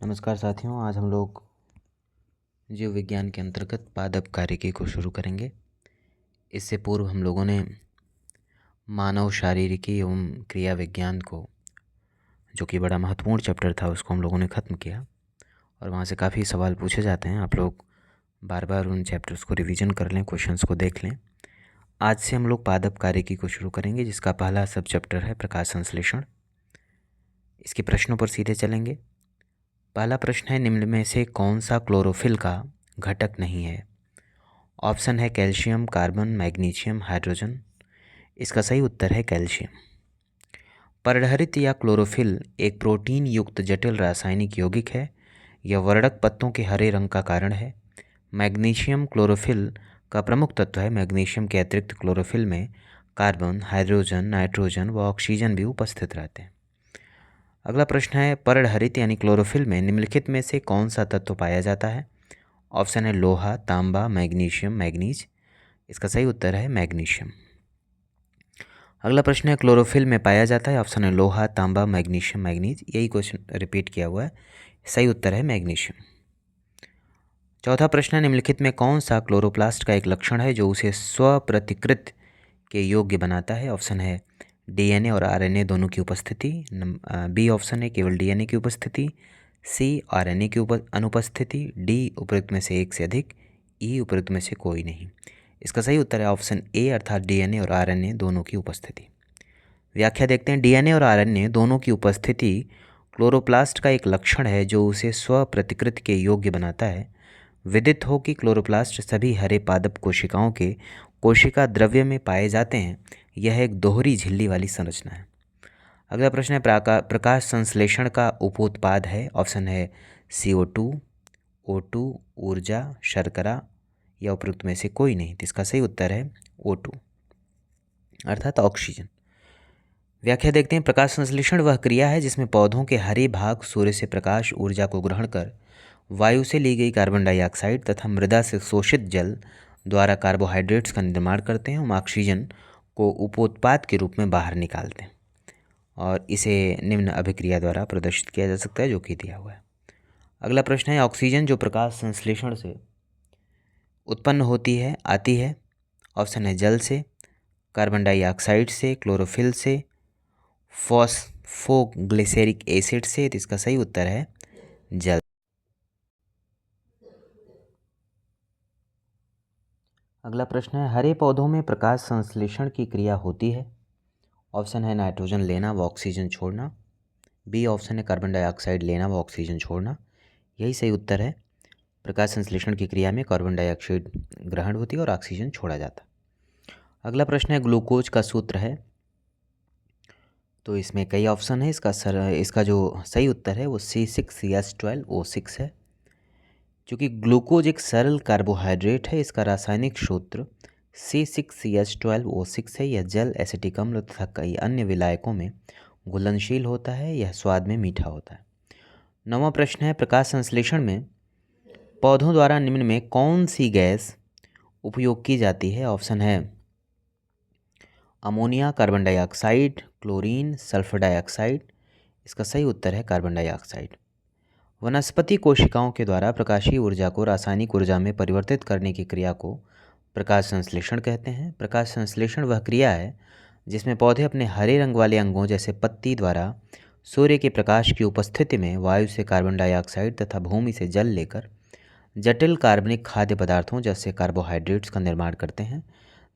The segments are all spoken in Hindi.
नमस्कार साथियों, आज हम लोग जीव विज्ञान के अंतर्गत पादप कार्यकी को शुरू करेंगे। इससे पूर्व हम लोगों ने मानव शारीरिकी एवं क्रिया विज्ञान को, जो कि बड़ा महत्वपूर्ण चैप्टर था, उसको हम लोगों ने ख़त्म किया और वहाँ से काफ़ी सवाल पूछे जाते हैं। आप लोग बार बार उन चैप्टर्स को रिवीजन कर लें, क्वेश्चंस को देख लें। आज से हम लोग पादप कार्यकी को शुरू करेंगे, जिसका पहला सब चैप्टर है प्रकाश संश्लेषण। इसके प्रश्नों पर सीधे चलेंगे। पहला प्रश्न है, निम्न में से कौन सा क्लोरोफिल का घटक नहीं है? ऑप्शन है कैल्शियम, कार्बन, मैग्नीशियम, हाइड्रोजन। इसका सही उत्तर है कैल्शियम। पर्णहरित या क्लोरोफिल एक प्रोटीन युक्त जटिल रासायनिक यौगिक है। यह वर्णक पत्तों के हरे रंग का कारण है। मैग्नीशियम क्लोरोफिल का प्रमुख तत्व है। मैग्नीशियम के अतिरिक्त क्लोरोफिल में कार्बन, हाइड्रोजन, नाइट्रोजन व ऑक्सीजन भी उपस्थित रहते हैं। अगला प्रश्न है, पर्णहरित यानी क्लोरोफिल में निम्नलिखित में से कौन सा तत्व पाया जाता है? ऑप्शन है लोहा, तांबा, मैग्नीशियम, मैग्नीज। इसका सही उत्तर है मैग्नीशियम। अगला प्रश्न है, क्लोरोफिल में पाया जाता है। ऑप्शन है लोहा, तांबा, मैग्नीशियम, मैग्नीज। यही क्वेश्चन रिपीट किया हुआ है। सही उत्तर है मैग्नीशियम। चौथा प्रश्न है, निम्नलिखित में कौन सा क्लोरोप्लास्ट का एक लक्षण है जो उसे स्वप्रतिकृत के योग्य बनाता है? ऑप्शन है डीएनए और आरएनए दोनों की उपस्थिति। बी ऑप्शन है केवल डीएनए की उपस्थिति। सी आरएनए की अनुपस्थिति। डी उपयुक्त में से एक से अधिक। ई उपयुक्त में से कोई नहीं। इसका सही उत्तर है ऑप्शन ए, अर्थात डीएनए और आरएनए दोनों की उपस्थिति। व्याख्या देखते हैं। डीएनए और आरएनए दोनों की उपस्थिति क्लोरोप्लास्ट का एक लक्षण है जो उसे स्वप्रतिकृत के योग्य बनाता है। विदित हो कि क्लोरोप्लास्ट सभी हरे पादप कोशिकाओं के कोशिका द्रव्य में पाए जाते हैं। यह एक दोहरी झिल्ली वाली संरचना है। अगला प्रश्न है, प्रकाश संश्लेषण का उपोत्पाद है। ऑप्शन है CO2, O2, ऊर्जा, शर्करा या उपयुक्त में से कोई नहीं। तो इसका सही उत्तर है O2 अर्थात ऑक्सीजन। व्याख्या देखते हैं। प्रकाश संश्लेषण वह क्रिया है जिसमें पौधों के हरे भाग सूर्य से प्रकाश ऊर्जा को ग्रहण कर वायु से ली गई कार्बन डाइऑक्साइड तथा मृदा से शोषित जल द्वारा कार्बोहाइड्रेट्स का निर्माण करते हैं। हम ऑक्सीजन को उपोत्पाद के रूप में बाहर निकालते हैं और इसे निम्न अभिक्रिया द्वारा प्रदर्शित किया जा सकता है, जो कि दिया हुआ है। अगला प्रश्न है, ऑक्सीजन जो प्रकाश संश्लेषण से उत्पन्न आती है। ऑप्शन है जल से, कार्बन डाइऑक्साइड से, क्लोरोफिल से, फॉस्फोग्लिसरिक एसिड से। तो इसका सही उत्तर है जल। अगला प्रश्न है, हरे पौधों में प्रकाश संश्लेषण की क्रिया होती है। ऑप्शन है नाइट्रोजन लेना व ऑक्सीजन छोड़ना। बी ऑप्शन है कार्बन डाइऑक्साइड लेना व ऑक्सीजन छोड़ना। यही सही उत्तर है। प्रकाश संश्लेषण की क्रिया में कार्बन डाइऑक्साइड ग्रहण होती है और ऑक्सीजन छोड़ा जाता है। अगला प्रश्न है, ग्लूकोज का सूत्र है। तो इसमें कई ऑप्शन है। इसका जो सही उत्तर है वो C6H12O6 है। चूँकि ग्लूकोज एक सरल कार्बोहाइड्रेट है, इसका रासायनिक सूत्र C6H12O6 है। यह जल, एसिटिक अम्ल तथा कई अन्य विलायकों में घुलनशील होता है। यह स्वाद में मीठा होता है। 9वां प्रश्न है, प्रकाश संश्लेषण में पौधों द्वारा निम्न में कौन सी गैस उपयोग की जाती है? ऑप्शन है ammonia, carbon dioxide, chlorine, sulphur dioxide. इसका सही उत्तर है कार्बन डाइऑक्साइड। वनस्पति कोशिकाओं के द्वारा प्रकाशीय ऊर्जा को रासायनिक ऊर्जा में परिवर्तित करने की क्रिया को प्रकाश संश्लेषण कहते हैं। प्रकाश संश्लेषण वह क्रिया है जिसमें पौधे अपने हरे रंग वाले अंगों जैसे पत्ती द्वारा सूर्य के प्रकाश की उपस्थिति में वायु से कार्बन डाइऑक्साइड तथा भूमि से जल लेकर जटिल कार्बनिक खाद्य पदार्थों जैसे कार्बोहाइड्रेट्स का निर्माण करते हैं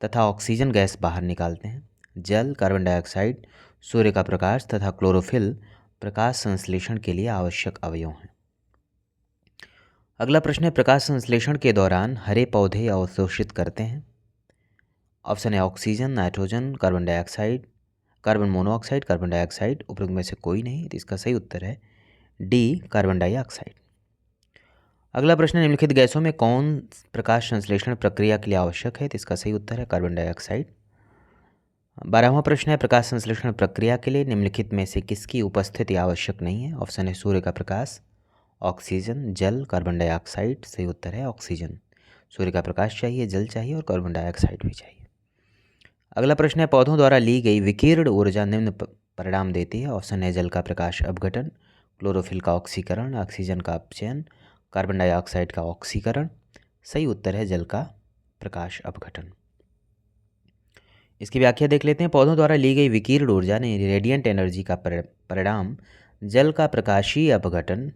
तथा ऑक्सीजन गैस बाहर निकालते हैं। जल, कार्बन डाइऑक्साइड, सूर्य का प्रकाश तथा क्लोरोफिल प्रकाश संश्लेषण के लिए आवश्यक अवयव हैं। अगला प्रश्न है, प्रकाश संश्लेषण के दौरान हरे पौधे अवशोषित करते हैं। ऑप्शन है oxygen, nitrogen, carbon dioxide, carbon monoxide, carbon dioxide. उपयुक्त में से कोई नहीं। तो इसका सही उत्तर है डी, कार्बन डाइऑक्साइड। अगला प्रश्न है, निम्नलिखित गैसों में कौन प्रकाश संश्लेषण प्रक्रिया के लिए आवश्यक है? तो इसका सही उत्तर है कार्बन डाइऑक्साइड। 12वां प्रश्न है, प्रकाश संश्लेषण प्रक्रिया के लिए निम्नलिखित में से किसकी उपस्थिति आवश्यक नहीं है? ऑप्शन है सूर्य का प्रकाश, ऑक्सीजन, जल, कार्बन डाइऑक्साइड। सही उत्तर है ऑक्सीजन। सूर्य का प्रकाश चाहिए, जल चाहिए और कार्बन डाइऑक्साइड भी चाहिए। अगला प्रश्न है, पौधों द्वारा ली गई विकिरण ऊर्जा निम्न परिणाम देती है। ऑप्शन है जल का प्रकाश अपघटन, क्लोरोफिल का ऑक्सीकरण, ऑक्सीजन का अपचयन, कार्बन डाइऑक्साइड का ऑक्सीकरण। सही उत्तर है जल का प्रकाश अपघटन। इसकी व्याख्या देख लेते हैं। पौधों द्वारा ली गई विकिरण ऊर्जा ने रेडिएंट एनर्जी का परिणाम जल का प्रकाशीय अपघटन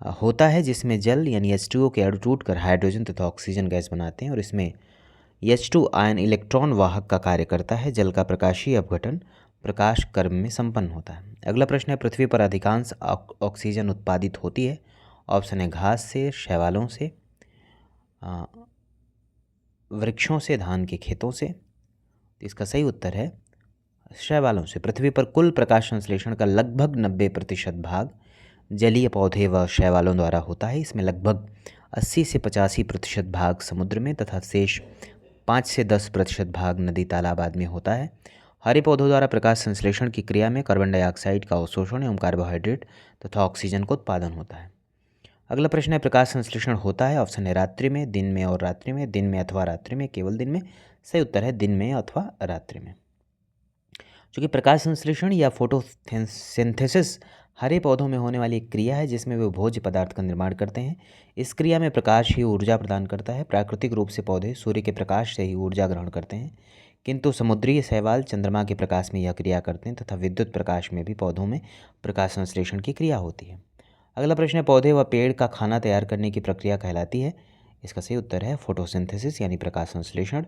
होता है, जिसमें जल यानी H2O के अणु टूटकर हाइड्रोजन तथा ऑक्सीजन गैस बनाते हैं और इसमें H2 आयन इलेक्ट्रॉन वाहक का कार्य करता है। जल का प्रकाशीय अपघटन प्रकाश कर्म में संपन्न होता है। अगला प्रश्न है, पृथ्वी पर अधिकांश ऑक्सीजन उत्पादित होती है। ऑप्शन है घास से, शैवालों से, वृक्षों से, धान के खेतों से। तो इसका सही उत्तर है शैवालों से। पृथ्वी पर कुल प्रकाश संश्लेषण का लगभग 90% भाग जलीय पौधे व शैवालों द्वारा होता है। इसमें लगभग 80 से 85% भाग समुद्र में तथा शेष 5 से 10% भाग नदी तालाब आदि में होता है। हरे पौधों द्वारा प्रकाश संश्लेषण की क्रिया में कार्बन डाइऑक्साइड का अवशोषण एवं कार्बोहाइड्रेट तथा ऑक्सीजन का उत्पादन होता है। अगला प्रश्न है, प्रकाश संश्लेषण होता है। ऑप्शन है रात्रि में, दिन में और रात्रि में, दिन में अथवा रात्रि में, केवल दिन में। सही उत्तर है दिन में अथवा रात्रि में। चूँकि प्रकाश संश्लेषण या फोटोसिंथेसिस हरे पौधों में होने वाली एक क्रिया है जिसमें वे भोज्य पदार्थ का निर्माण करते हैं। इस क्रिया में प्रकाश ही ऊर्जा प्रदान करता है। प्राकृतिक रूप से पौधे सूर्य के प्रकाश से ही ऊर्जा ग्रहण करते हैं, किंतु समुद्री शैवाल चंद्रमा के प्रकाश में यह क्रिया करते हैं तथा विद्युत प्रकाश में भी पौधों में प्रकाश संश्लेषण की क्रिया होती है। अगला प्रश्न है, पौधे व पेड़ का खाना तैयार करने की प्रक्रिया कहलाती है। इसका सही उत्तर है फोटोसिंथेसिस यानी प्रकाश संश्लेषण।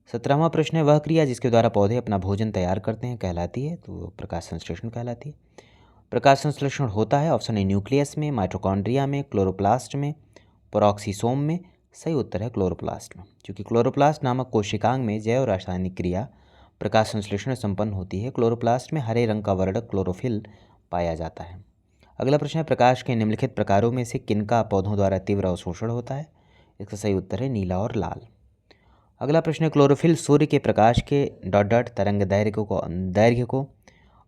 17वां प्रश्न है, वह क्रिया जिसके द्वारा पौधे अपना भोजन तैयार करते हैं कहलाती है। तो प्रकाश संश्लेषण कहलाती है। प्रकाश संश्लेषण होता है। ऑप्शन है न्यूक्लियस में, माइटोकॉन्ड्रिया में, क्लोरोप्लास्ट में, पेरोक्सीसोम में। सही उत्तर है क्लोरोप्लास्ट में। क्योंकि क्लोरोप्लास्ट नामक कोशिकांग में जैव रासायनिक क्रिया प्रकाश संश्लेषण संपन्न होती है। क्लोरोप्लास्ट में हरे रंग का वर्णक क्लोरोफिल पाया जाता है। अगला प्रश्न है, प्रकाश के निम्नलिखित प्रकारों में से किनका पौधों द्वारा तीव्र अवशोषण होता है। इसका सही उत्तर है नीला और लाल। अगला प्रश्न है, क्लोरोफिल सूर्य के प्रकाश के डॉट तरंग दैर्घ्य को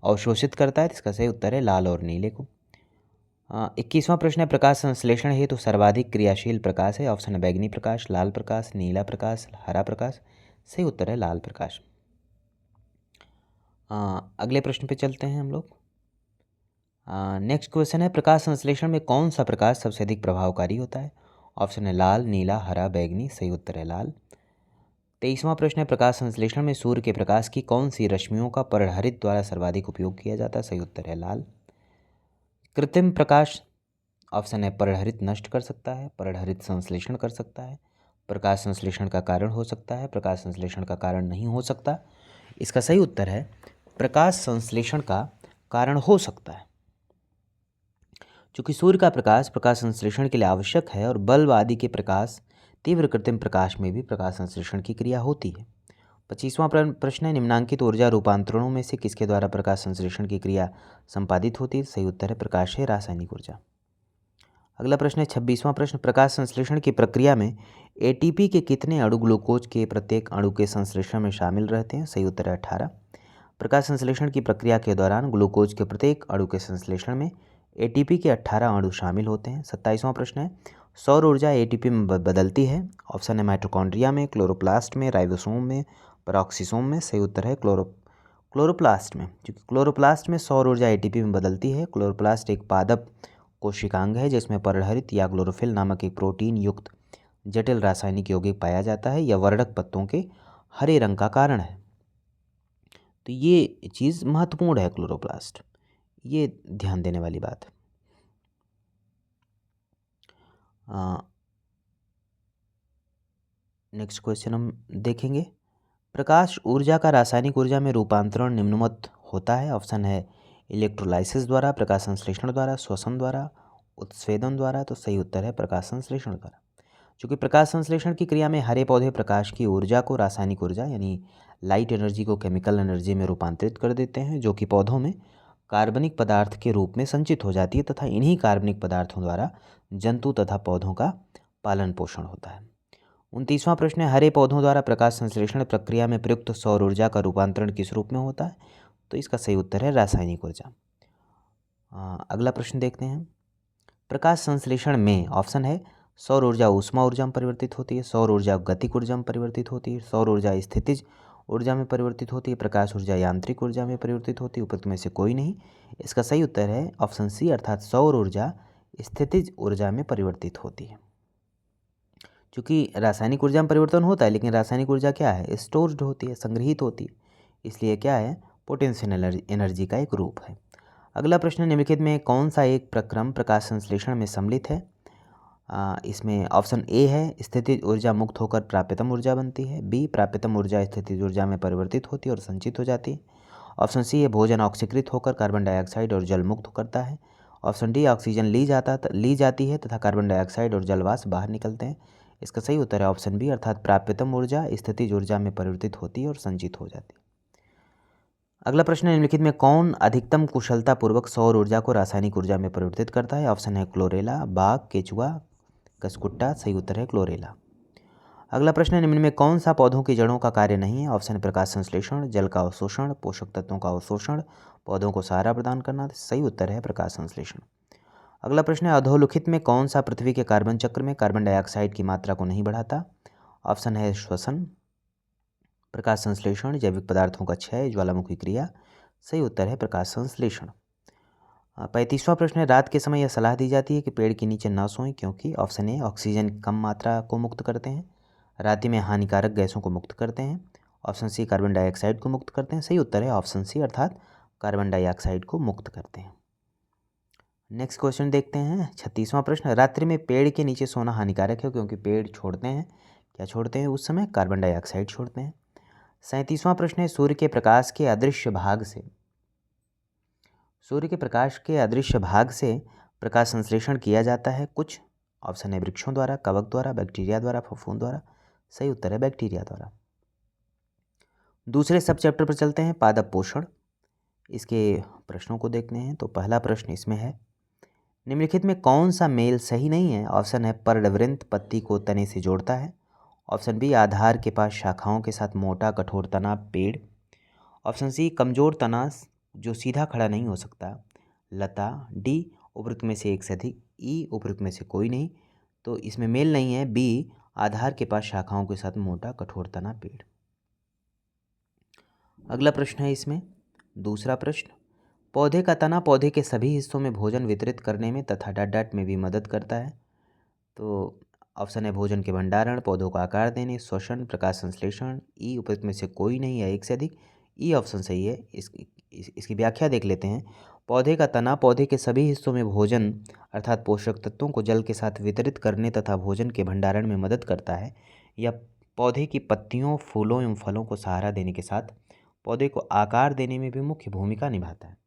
अवशोषित करता है। इसका सही उत्तर है लाल और नीले को। 21वां प्रश्न है, प्रकाश संश्लेषण हेतु सर्वाधिक क्रियाशील प्रकाश है। ऑप्शन है बैगनी प्रकाश, लाल प्रकाश, नीला प्रकाश, हरा प्रकाश। सही उत्तर है लाल प्रकाश। अगले प्रश्न पे चलते हैं हम लोग। नेक्स्ट क्वेश्चन है, प्रकाश संश्लेषण में कौन सा प्रकाश सबसे अधिक प्रभावकारी होता है। ऑप्शन है लाल, नीला, हरा, बैगनी। सही उत्तर है लाल। 23वां प्रश्न है, प्रकाश संश्लेषण में सूर्य के प्रकाश की कौन सी रश्मियों का पराहरित द्वारा सर्वाधिक उपयोग किया जाता है। सही उत्तर है लाल। कृत्रिम प्रकाश, ऑप्शन है पराहरित नष्ट कर सकता है, पराहरित संश्लेषण कर सकता है, प्रकाश संश्लेषण का कारण हो सकता है, प्रकाश संश्लेषण का कारण नहीं हो सकता। इसका सही उत्तर है प्रकाश संश्लेषण का कारण हो सकता है। चूँकि सूर्य का प्रकाश प्रकाश संश्लेषण के लिए आवश्यक है और बल्ब आदि के प्रकाश तीव्र कृत्रिम प्रकाश में भी प्रकाश संश्लेषण की क्रिया होती है। 25वां प्रश्न है, निम्नांकित ऊर्जा रूपांतरणों में से किसके द्वारा प्रकाश संश्लेषण की क्रिया संपादित होती है। सही उत्तर है प्रकाश है रासायनिक ऊर्जा। अगला प्रश्न है 26वां प्रश्न, प्रकाश संश्लेषण की प्रक्रिया में एटीपी के कितने अणु ग्लूकोज के प्रत्येक अणु के संश्लेषण में शामिल रहते हैं। सही उत्तर है 18। प्रकाश संश्लेषण की प्रक्रिया के दौरान ग्लूकोज के प्रत्येक अणु के संश्लेषण में एटीपी के 18 अणु शामिल होते हैं। 27वां प्रश्न है, सौर ऊर्जा एटीपी में बदलती है। ऑप्शन है माइटोकॉन्ड्रिया में, क्लोरोप्लास्ट में, राइबोसोम में, पेरोक्सीसोम में। सही उत्तर है क्लोरोप्लास्ट में। क्योंकि क्लोरोप्लास्ट में सौर ऊर्जा एटीपी में बदलती है। क्लोरोप्लास्ट एक पादप कोशिकांग है जिसमें पराहरित या क्लोरोफिल नामक एक प्रोटीन युक्त जटिल रासायनिक यौगिक पाया जाता है। यह वर्णक पत्तों के हरे रंग का कारण है। तो ये चीज़ महत्वपूर्ण है क्लोरोप्लास्ट, ये ध्यान देने वाली बात है। नेक्स्ट क्वेश्चन हम देखेंगे, प्रकाश ऊर्जा का रासायनिक ऊर्जा में रूपांतरण निम्नवत होता है। ऑप्शन है इलेक्ट्रोलाइसिस द्वारा, प्रकाश संश्लेषण द्वारा, श्वसन द्वारा, उत्स्वेदन द्वारा। तो सही उत्तर है प्रकाश संश्लेषण द्वारा। चूँकि प्रकाश संश्लेषण की क्रिया में हरे पौधे प्रकाश की ऊर्जा को रासायनिक ऊर्जा यानी लाइट एनर्जी को केमिकल एनर्जी में रूपांतरित कर देते हैं, जो कि पौधों में कार्बनिक पदार्थ के रूप में संचित हो जाती है तथा इन्हीं कार्बनिक पदार्थों द्वारा जंतु तथा पौधों का पालन पोषण होता है। 29वां प्रश्न है, हरे पौधों द्वारा प्रकाश संश्लेषण प्रक्रिया में प्रयुक्त सौर ऊर्जा का रूपांतरण किस रूप में होता है। तो इसका सही उत्तर है रासायनिक ऊर्जा। अगला प्रश्न देखते हैं, प्रकाश संश्लेषण में ऑप्शन है सौर ऊर्जा ऊष्मा ऊर्जा में परिवर्तित होती है, सौर ऊर्जा गतिक ऊर्जा में परिवर्तित होती है, सौर ऊर्जा स्थितिज ऊर्जा में परिवर्तित होती है? प्रकाश ऊर्जा यांत्रिक ऊर्जा में परिवर्तित होती है? उपरोक्त में से कोई नहीं। इसका सही उत्तर है ऑप्शन सी अर्थात सौर ऊर्जा स्थितिज ऊर्जा में परिवर्तित होती है। क्योंकि रासायनिक ऊर्जा में परिवर्तन होता है, लेकिन रासायनिक ऊर्जा क्या है? स्टोर्ड होती है, संग्रहित होती है, इसलिए क्या है? पोटेंशियल एनर्जी का एक रूप है। अगला प्रश्न, निम्नलिखित में कौन सा एक प्रक्रम प्रकाश संश्लेषण में सम्मिलित है? इसमें ऑप्शन ए है स्थितिज ऊर्जा मुक्त होकर प्राप्यतम ऊर्जा बनती है। बी प्राप्यतम ऊर्जा स्थितिज ऊर्जा में परिवर्तित होती है और संचित हो जाती है। ऑप्शन सी है भोजन ऑक्सीकृत होकर कार्बन डाइऑक्साइड और जल मुक्त करता है। ऑप्शन डी ऑक्सीजन ली जाती है तथा कार्बन डाइऑक्साइड और जलवाष्प बाहर निकलते हैं। इसका सही उत्तर है ऑप्शन बी अर्थात प्राप्यतम ऊर्जा स्थितिज ऊर्जा में परिवर्तित होती है और संचित हो जाती है। अगला प्रश्न, निम्नलिखित में कौन अधिकतम कुशलतापूर्वक सौर ऊर्जा को रासायनिक ऊर्जा में परिवर्तित करता है? ऑप्शन है क्लोरेला, बाघ, केचुआ, कसकुट्टा। सही उत्तर है क्लोरेला। अगला प्रश्न, निम्न में कौन सा पौधों की जड़ों का कार्य नहीं है? ऑप्शन है प्रकाश संश्लेषण, जल का अवशोषण, पोषक तत्वों का अवशोषण, पौधों को सहारा प्रदान करना। सही उत्तर है प्रकाश संश्लेषण। अगला प्रश्न है अधोलिखित में कौन सा पृथ्वी के कार्बन चक्र में कार्बन डाइऑक्साइड की मात्रा को नहीं बढ़ाता? ऑप्शन है श्वसन, प्रकाश संश्लेषण, जैविक पदार्थों का क्षय, ज्वालामुखी क्रिया। सही उत्तर है प्रकाश संश्लेषण। 35वां प्रश्न है रात के समय यह सलाह दी जाती है कि पेड़ के नीचे न सोएं क्योंकि? ऑप्शन ए ऑक्सीजन की कम मात्रा को मुक्त करते हैं, राति में हानिकारक गैसों को मुक्त करते हैं। ऑप्शन सी कार्बन डाइऑक्साइड को मुक्त करते हैं। सही उत्तर है ऑप्शन सी अर्थात कार्बन डाइऑक्साइड को मुक्त करते हैं। नेक्स्ट क्वेश्चन देखते हैं 36वां प्रश्न, रात्रि में पेड़ के नीचे सोना हानिकारक है क्योंकि पेड़ छोड़ते हैं, क्या छोड़ते हैं उस समय? कार्बन डाइऑक्साइड छोड़ते हैं। 37वां प्रश्न है सूर्य के प्रकाश के अदृश्य भाग से प्रकाश संश्लेषण किया जाता है कुछ? ऑप्शन है वृक्षों द्वारा, कवक द्वारा, बैक्टीरिया द्वारा, फफूंद द्वारा। सही उत्तर है बैक्टीरिया द्वारा। दूसरे सब चैप्टर पर चलते हैं, पादप पोषण। इसके प्रश्नों को देखते हैं। तो पहला प्रश्न इसमें है निम्नलिखित में कौन सा मेल सही नहीं है? ऑप्शन है पर्णवृंत पत्ती को तने से जोड़ता है। ऑप्शन बी आधार के पास शाखाओं के साथ मोटा कठोर तना पेड़। ऑप्शन सी कमजोर तना जो सीधा खड़ा नहीं हो सकता लता। डी उपरोक्त में से एक से अधिक। ई उपरोक्त में से कोई नहीं। तो इसमें मेल नहीं है बी आधार के पास शाखाओं के साथ मोटा कठोर तना पेड़। अगला प्रश्न है इसमें दूसरा प्रश्न, पौधे का तना पौधे के सभी हिस्सों में भोजन वितरित करने में तथा डॉट में भी मदद करता है। तो ऑप्शन है भोजन के भंडारण, पौधों का आकार देने, श्वसन, प्रकाश संश्लेषण। ई उपरोक्त में से कोई नहीं है एक से अधिक। ई ऑप्शन सही है। इसकी व्याख्या देख लेते हैं। पौधे का तना पौधे के सभी हिस्सों में भोजन अर्थात पोषक तत्वों को जल के साथ वितरित करने तथा भोजन के भंडारण में मदद करता है। यह पौधे की पत्तियों, फूलों एवं फलों को सहारा देने के साथ पौधे को आकार देने में भी मुख्य भूमिका निभाता है।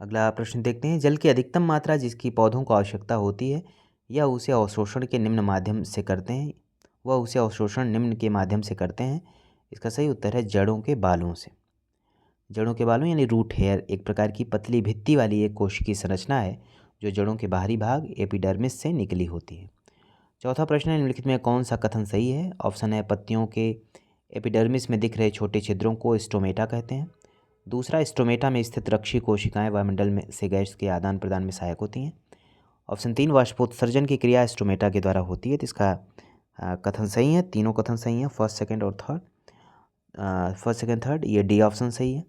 अगला प्रश्न देखते हैं, जल की अधिकतम मात्रा जिसकी पौधों को आवश्यकता होती है या उसे अवशोषण के निम्न माध्यम से करते हैं, वह उसे अवशोषण निम्न के माध्यम से करते हैं। इसका सही उत्तर है जड़ों के बालों से। जड़ों के बालों यानी रूट हेयर एक प्रकार की पतली भित्ति वाली एक कोशिकीय संरचना है जो जड़ों के बाहरी भाग एपिडर्मिस से निकली होती है। चौथा प्रश्न है निम्नलिखित में कौन सा कथन सही है? ऑप्शन है पत्तियों के एपिडर्मिस में दिख रहे छोटे छिद्रों को स्टोमेटा कहते हैं। दूसरा, स्टोमेटा में स्थित रक्षी कोशिकाएं वायुमंडल में से गैस के आदान प्रदान में सहायक होती हैं। ऑप्शन 3, वाष्पोत्सर्जन की क्रिया स्टोमेटा के द्वारा होती है। तो इसका कथन सही है, तीनों कथन सही हैं, फर्स्ट सेकंड थर्ड। ये डी ऑप्शन सही है।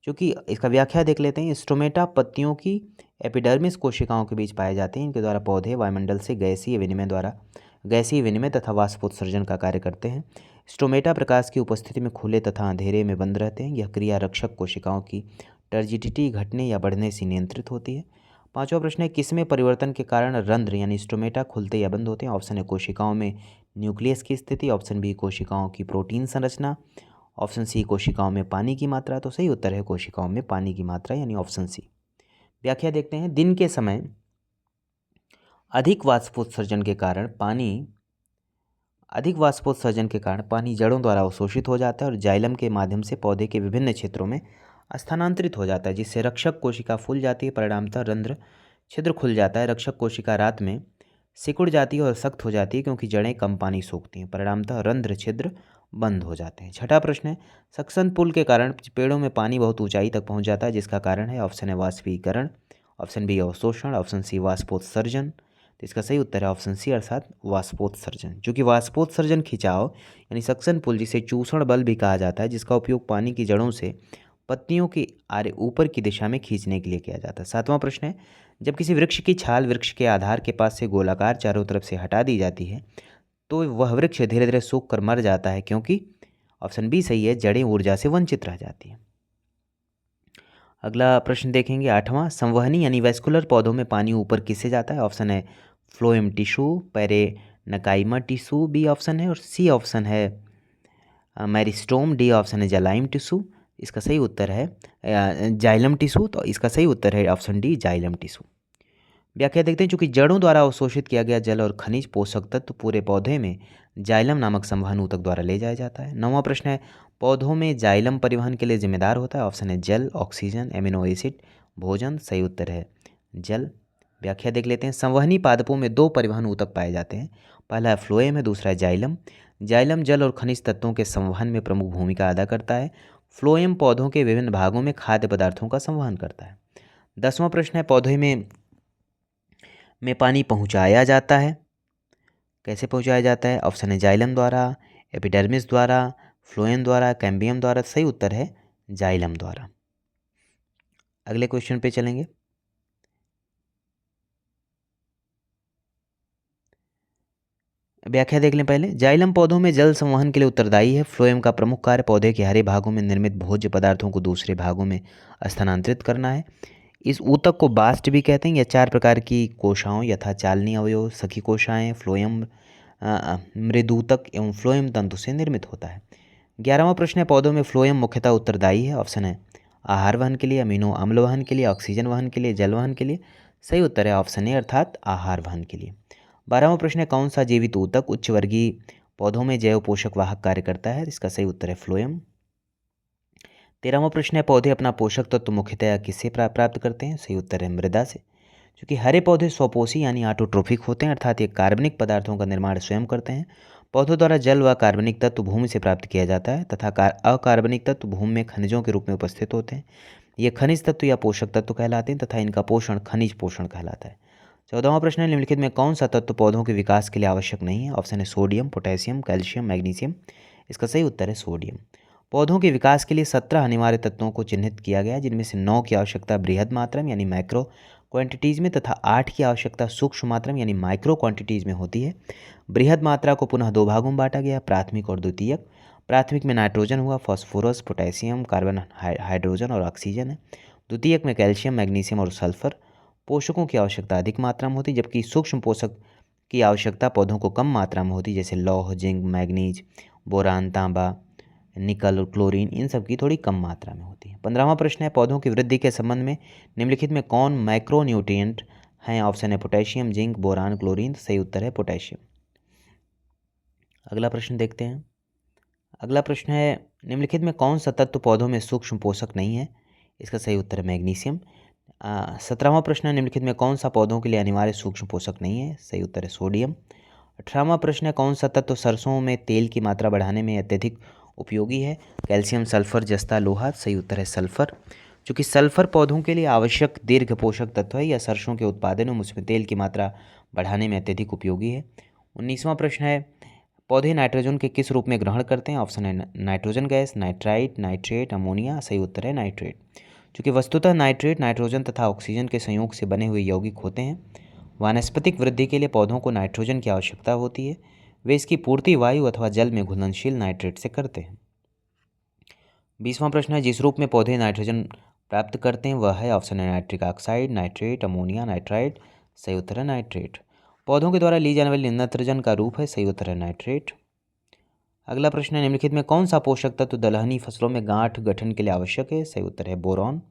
क्योंकि इसका व्याख्या देख लेते हैं, स्टोमेटा पत्तियों की एपिडर्मिस कोशिकाओं के बीच पाए जाते हैं। इनके द्वारा पौधे वायुमंडल से गैसीय विनिमय तथा वाष्पोत्सर्जन का कार्य करते हैं। स्टोमेटा प्रकाश की उपस्थिति में खुले तथा अंधेरे में बंद रहते हैं। यह क्रिया रक्षक कोशिकाओं की टर्जिडिटी घटने या बढ़ने से नियंत्रित होती है। पांचवा प्रश्न है, किसमें परिवर्तन के कारण रंध्र यानी स्टोमेटा खुलते या बंद होते हैं? ऑप्शन है कोशिकाओं में न्यूक्लियस की स्थिति। ऑप्शन बी कोशिकाओं की प्रोटीन संरचना। ऑप्शन सी कोशिकाओं में पानी की मात्रा। तो सही उत्तर है कोशिकाओं में पानी की मात्रा यानी ऑप्शन सी। व्याख्या देखते हैं, दिन के समय अधिक वाष्पोत्सर्जन के कारण पानी जड़ों द्वारा अवशोषित हो जाता है और जाइलम के माध्यम से पौधे के विभिन्न क्षेत्रों में स्थानांतरित हो जाता है, जिससे रक्षक कोशिका फूल जाती है। परिणामतः रंध्र छिद्र खुल जाता है। रक्षक कोशिका रात में सिकुड़ जाती है और सख्त हो जाती है क्योंकि जड़ें कम पानी सोखती हैं। परिणामतः रंध्र छिद्र बंद हो जाते हैं। छठा प्रश्न है, सक्शन पुल के कारण पेड़ों में पानी बहुत ऊंचाई तक पहुंच जाता है, जिसका कारण है? ऑप्शन है वाष्पीकरण। ऑप्शन बी अवशोषण। ऑप्शन सी वाष्पोत्सर्जन। तो इसका सही उत्तर है ऑप्शन सी अर्थात वाष्पोत्सर्जन। चूँकि वाष्पोत्सर्जन खिंचाव यानी सक्शन पुल, जिसे चूसण बल भी कहा जाता है, जिसका उपयोग पानी की जड़ों से पत्तियों की आरे ऊपर की दिशा में खींचने के लिए किया जाता है। 7वां प्रश्न है, जब किसी वृक्ष की छाल वृक्ष के आधार के पास से गोलाकार चारों तरफ से हटा दी जाती है तो वह वृक्ष धीरे धीरे सूख कर मर जाता है, क्योंकि ऑप्शन बी सही है, जड़ें ऊर्जा से वंचित रह जाती हैं। अगला प्रश्न देखेंगे 8वां, संवहनी यानी वैस्कुलर पौधों में पानी ऊपर किससे जाता है? ऑप्शन है phloem tissue, parenchyma tissue B option है, और सी ऑप्शन है मेरिस्टोम, डी ऑप्शन है जाइलम टिश्यू। इसका सही उत्तर है जाइलम टिश्यू, तो इसका सही उत्तर है ऑप्शन डी जाइलम टिश्यू। व्याख्या देखते हैं, चूंकि जड़ों द्वारा अवशोषित किया गया जल और खनिज पोषक तत्व पूरे पौधे में जाइलम नामक संवहन ऊतक द्वारा ले जाया जाता है। 9वां प्रश्न है, पौधों में जाइलम परिवहन के लिए जिम्मेदार होता है? ऑप्शन है जल, ऑक्सीजन, एमिनो एसिड, भोजन। सही उत्तर है जल। व्याख्या देख लेते हैं, संवहनी पादपों में 2 परिवहन ऊतक पाए जाते हैं, पहला है फ्लोएम है, दूसरा है जाइलम। जाइलम जल और खनिज तत्वों के संवहन में प्रमुख भूमिका अदा करता है। फ्लोएम पौधों के विभिन्न भागों में खाद्य पदार्थों का संवहन करता है। 10वां प्रश्न है, पौधे में पानी पहुंचाया जाता है, कैसे पहुंचाया जाता है? ऑप्शन है जाइलम द्वारा, एपिडर्मिस द्वारा, फ्लोएम द्वारा, कैम्बियम द्वारा। सही उत्तर है जाइलम द्वारा। अगले क्वेश्चन पे चलेंगे। व्याख्या देख लें पहले। जाइलम पौधों में जल संवहन के लिए उत्तरदायी है। फ्लोएम का प्रमुख कार्य पौधे के हरे भागों में निर्मित भोज्य पदार्थों को दूसरे भागों में स्थानांतरित करना है। इस ऊतक को बास्ट भी कहते हैं। यह 4 प्रकार की कोशाओं यथा चालनी अवयव, सखी कोशाएं, फ्लोएम मृदूतक एवं फ्लोएम तंतु से निर्मित होता है। 11वां प्रश्न है, पौधों में फ्लोएम मुख्यतः उत्तरदायी है। ऑप्शन है आहार वहन के लिए, अमीनो अम्ल वहन के लिए, ऑक्सीजन वहन के लिए, जल वहन के लिए। सही उत्तर है ऑप्शन ए अर्थात आहार वहन के लिए। 12वां प्रश्न है, कौन सा जीवित ऊतक उच्च वर्गीय पौधों में जैव पोषक वाहक कार्य करता है? इसका सही उत्तर है फ्लोएम। 13वां प्रश्न है, पौधे अपना पोषक तत्व मुख्यतः किससे प्राप्त करते हैं? सही उत्तर है मृदा से। क्योंकि हरे पौधे स्वपोषी यानी ऑटोट्रोफिक होते हैं, अर्थात ये कार्बनिक पदार्थों का निर्माण स्वयं करते हैं। पौधों द्वारा जल व कार्बनिक तत्व भूमि से प्राप्त किया जाता है तथा अकार्बनिक तत्व भूमि में खनिजों के रूप में उपस्थित होते हैं। ये खनिज तत्व या पोषक तत्व कहलाते हैं तथा इनका पोषण खनिज पोषण कहलाता है। 14वां प्रश्न है, निम्नलिखित में कौन सा तत्व पौधों के विकास के लिए आवश्यक नहीं है? ऑप्शन है सोडियम, पोटेशियम, कैल्शियम, मैग्नीशियम। इसका सही उत्तर है सोडियम। पौधों के विकास के लिए 17 अनिवार्य तत्वों को चिन्हित किया गया, जिनमें से 9 की आवश्यकता बृहद मात्रा में यानी मैक्रो क्वांटिटीज़ में तथा 8 की आवश्यकता सूक्ष्म मात्रा में यानी माइक्रो क्वांटिटीज़ में होती है। बृहद मात्रा को पुनः 2 भागों में बांटा गया, प्राथमिक और द्वितीयक। प्राथमिक में नाइट्रोजन हुआ, फॉस्फोरस, पोटेशियम, कार्बन, हाइड्रोजन और ऑक्सीजन है। द्वितीयक में कैल्शियम, मैग्नीशियम और सल्फर पोषकों की आवश्यकता अधिक मात्रा में होती, जबकि सूक्ष्म पोषक की आवश्यकता पौधों को कम मात्रा में होती, जैसे लौह, जिंक, मैग्नीज, बोरान, तांबा, निकल और क्लोरीन, इन सब की थोड़ी कम मात्रा में होती है। 15वां प्रश्न है, पौधों की वृद्धि के संबंध में निम्नलिखित में कौन मैक्रोन्यूट्रिएंट हैं? ऑप्शन है पोटेशियम, जिंक, बोरान, क्लोरीन। सही उत्तर है पोटेशियम। अगला प्रश्न देखते हैं। अगला प्रश्न है, निम्नलिखित में कौन सा तत्व पौधों में सूक्ष्म पोषक नहीं है? इसका सही उत्तर है मैग्नीशियम। 17वां प्रश्न है, निम्नलिखित में कौन सा पौधों के लिए अनिवार्य सूक्ष्म पोषक नहीं है? सही उत्तर है सोडियम। 18वां प्रश्न है, कौन सा तत्व सरसों में तेल की मात्रा बढ़ाने में अत्यधिक उपयोगी है? कैल्शियम, सल्फर, जस्ता, लोहा। सही उत्तर है सल्फर। चूँकि सल्फर पौधों के लिए आवश्यक दीर्घ पोषक तत्व है, यह सरसों के उत्पादन में उसमें तेल की मात्रा बढ़ाने में अत्यधिक उपयोगी है। 19वां प्रश्न है, पौधे नाइट्रोजन के किस रूप में ग्रहण करते हैं? ऑप्शन है nitrogen gas, nitrite, nitrate, ammonia. सही उत्तर है नाइट्रेट। चूँकि वस्तुतः नाइट्रेट नाइट्रोजन तथा ऑक्सीजन के संयोग से बने हुए यौगिक होते हैं। वानस्पतिक वृद्धि के लिए पौधों को नाइट्रोजन की आवश्यकता होती है। वे इसकी पूर्ति वायु अथवा जल में घुलनशील नाइट्रेट से करते हैं। 20वां प्रश्न है, जिस रूप में पौधे नाइट्रोजन प्राप्त करते हैं वह है? ऑप्शन है nitric oxide, nitrate, ammonia, nitrite. सही उत्तर है नाइट्रेट। पौधों के द्वारा ली जाने वाली नाइट्रोजन का रूप है? सही उत्तर है नाइट्रेट। अगला प्रश्न है, निम्नलिखित में कौन सा पोषक तत्व दलहनी फसलों में गांठ गठन के लिए आवश्यक है? सही उत्तर है बोरॉन।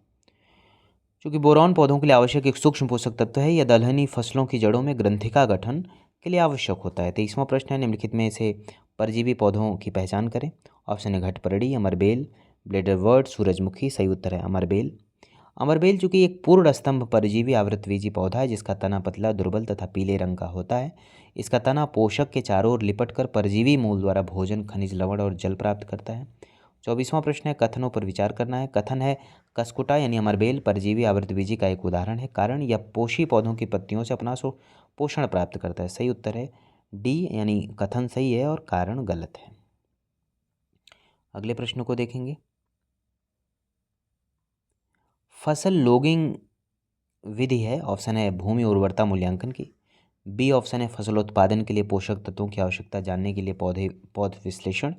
चूँकि बोरॉन पौधों के लिए आवश्यक एक सूक्ष्म पोषक तत्व है, यह दलहनी फसलों की जड़ों में ग्रंथिका गठन के लिए आवश्यक होता है। 23वां प्रश्न है, निम्नलिखित में से परजीवी पौधों की पहचान करें। ऑप्शन है घटपरड़ी, अमरबेल, ब्लेडरवर्ट, सूरजमुखी। सही उत्तर है अमरबेल। अमरबेल चूँकि एक पूर्ण स्तंभ परजीवी आवृतबीजी पौधा है, जिसका तना पतला, दुर्बल तथा पीले रंग का होता है। इसका तना पोषक के चारों ओर लिपटकर परजीवी मूल द्वारा भोजन, खनिज, लवण और जल प्राप्त करता है। 24वां प्रश्न है कथनों पर विचार करना है। कथन है कसकुटा यानी अमरबेल परजीवी आवृतबीजी का एक उदाहरण है। कारण या पोषी पौधों की पत्तियों से अपना पोषण प्राप्त करता है। सही उत्तर है डी यानी कथन सही है और कारण गलत है। अगले प्रश्न को देखेंगे। फसल लॉगिंग विधि है, ऑप्शन है भूमि उर्वरता मूल्यांकन की। बी ऑप्शन है फसलोत्पादन के लिए पोषक तत्वों की आवश्यकता जानने के लिए पौध विश्लेषण।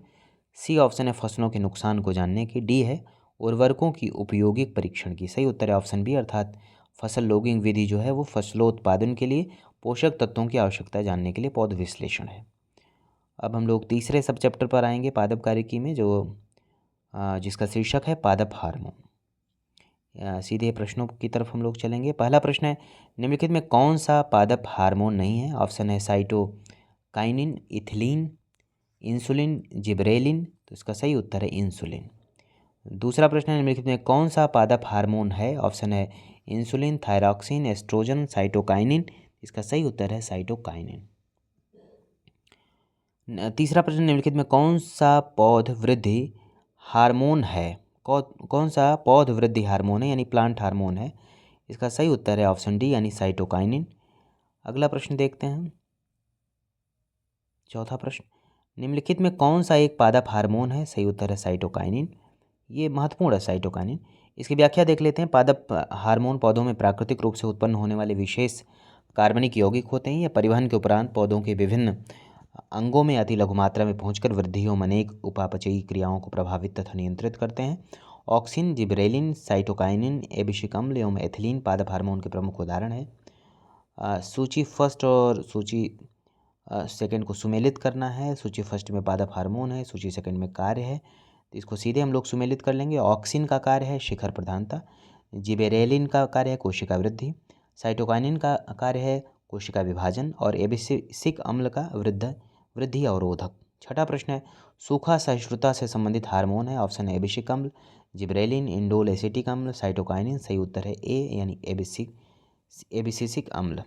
सी ऑप्शन है फसलों के नुकसान को जानने की। डी है उर्वरकों की उपयोगिक परीक्षण की। सही उत्तर है ऑप्शन बी अर्थात फसल लॉगिंग विधि जो है वो फसलोत्पादन के लिए पोषक तत्वों की आवश्यकता जानने के लिए पौध विश्लेषण है। अब हम लोग तीसरे सब चैप्टर पर आएंगे पादप कार्यकी में, जो जिसका शीर्षक है पादप हार्मोन। सीधे प्रश्नों की तरफ हम लोग चलेंगे। पहला प्रश्न है निम्नलिखित में कौन सा पादप हार्मोन नहीं है। ऑप्शन है साइटोकाइनिन, इथिलीन, इंसुलिन, जिबरेलिन। तो इसका सही उत्तर है इंसुलिन। दूसरा प्रश्न है निम्नलिखित में कौन सा पादप हार्मोन है। ऑप्शन है इंसुलिन, थायरॉक्सिन, एस्ट्रोजन, साइटोकाइनिन। इसका सही उत्तर है साइटोकाइनिन। तीसरा प्रश्न निम्नलिखित में कौन सा पौध वृद्धि हार्मोन है। कौन सा पौध वृद्धि हार्मोन है यानी प्लांट हार्मोन है। इसका सही उत्तर है ऑप्शन डी यानी साइटोकाइनिन। अगला प्रश्न देखते हैं। चौथा प्रश्न निम्नलिखित में कौन सा एक पादप हार्मोन है। सही उत्तर है साइटोकाइनिन। ये महत्वपूर्ण है साइटोकाइनिन। इसकी व्याख्या देख लेते हैं। पादप हार्मोन पौधों में प्राकृतिक रूप से उत्पन्न होने वाले विशेष कार्बनिक यौगिक होते हैं। यह परिवहन के उपरांत पौधों के विभिन्न अंगों में अति लघु मात्रा में पहुंचकर वृद्धि एवं अनेक उपापचयी क्रियाओं को प्रभावित तथा नियंत्रित करते हैं। ऑक्सिन, जिबरेलिन, साइटोकाइनिन, एबिसिक अम्ल एवं एथिलीन पादप हार्मोन के प्रमुख उदाहरण हैं। सूची फर्स्ट और सूची सेकंड को सुमेलित करना है। सूची फर्स्ट में पादप हार्मोन है, सूची सेकंड में कार्य है, तो इसको सीधे हम लोग सुमेलित कर लेंगे। ऑक्सिन का कार्य है शिखर प्रधानता, जिबरेलिन का कार्य है कोशिका वृद्धि, साइटोकाइनिन का कार्य है कोशिका विभाजन और एबिसिक अम्ल का वृद्धि अवरोधक। छठा प्रश्न है सूखा सहिष्णुता से संबंधित हार्मोन है। ऑप्शन है एबिसिक अम्ल, जिबरेलिन, इंडोल एसिटिक अम्ल, साइटोकाइनिन। सही उत्तर है ए यानी एबिसिक अम्ल।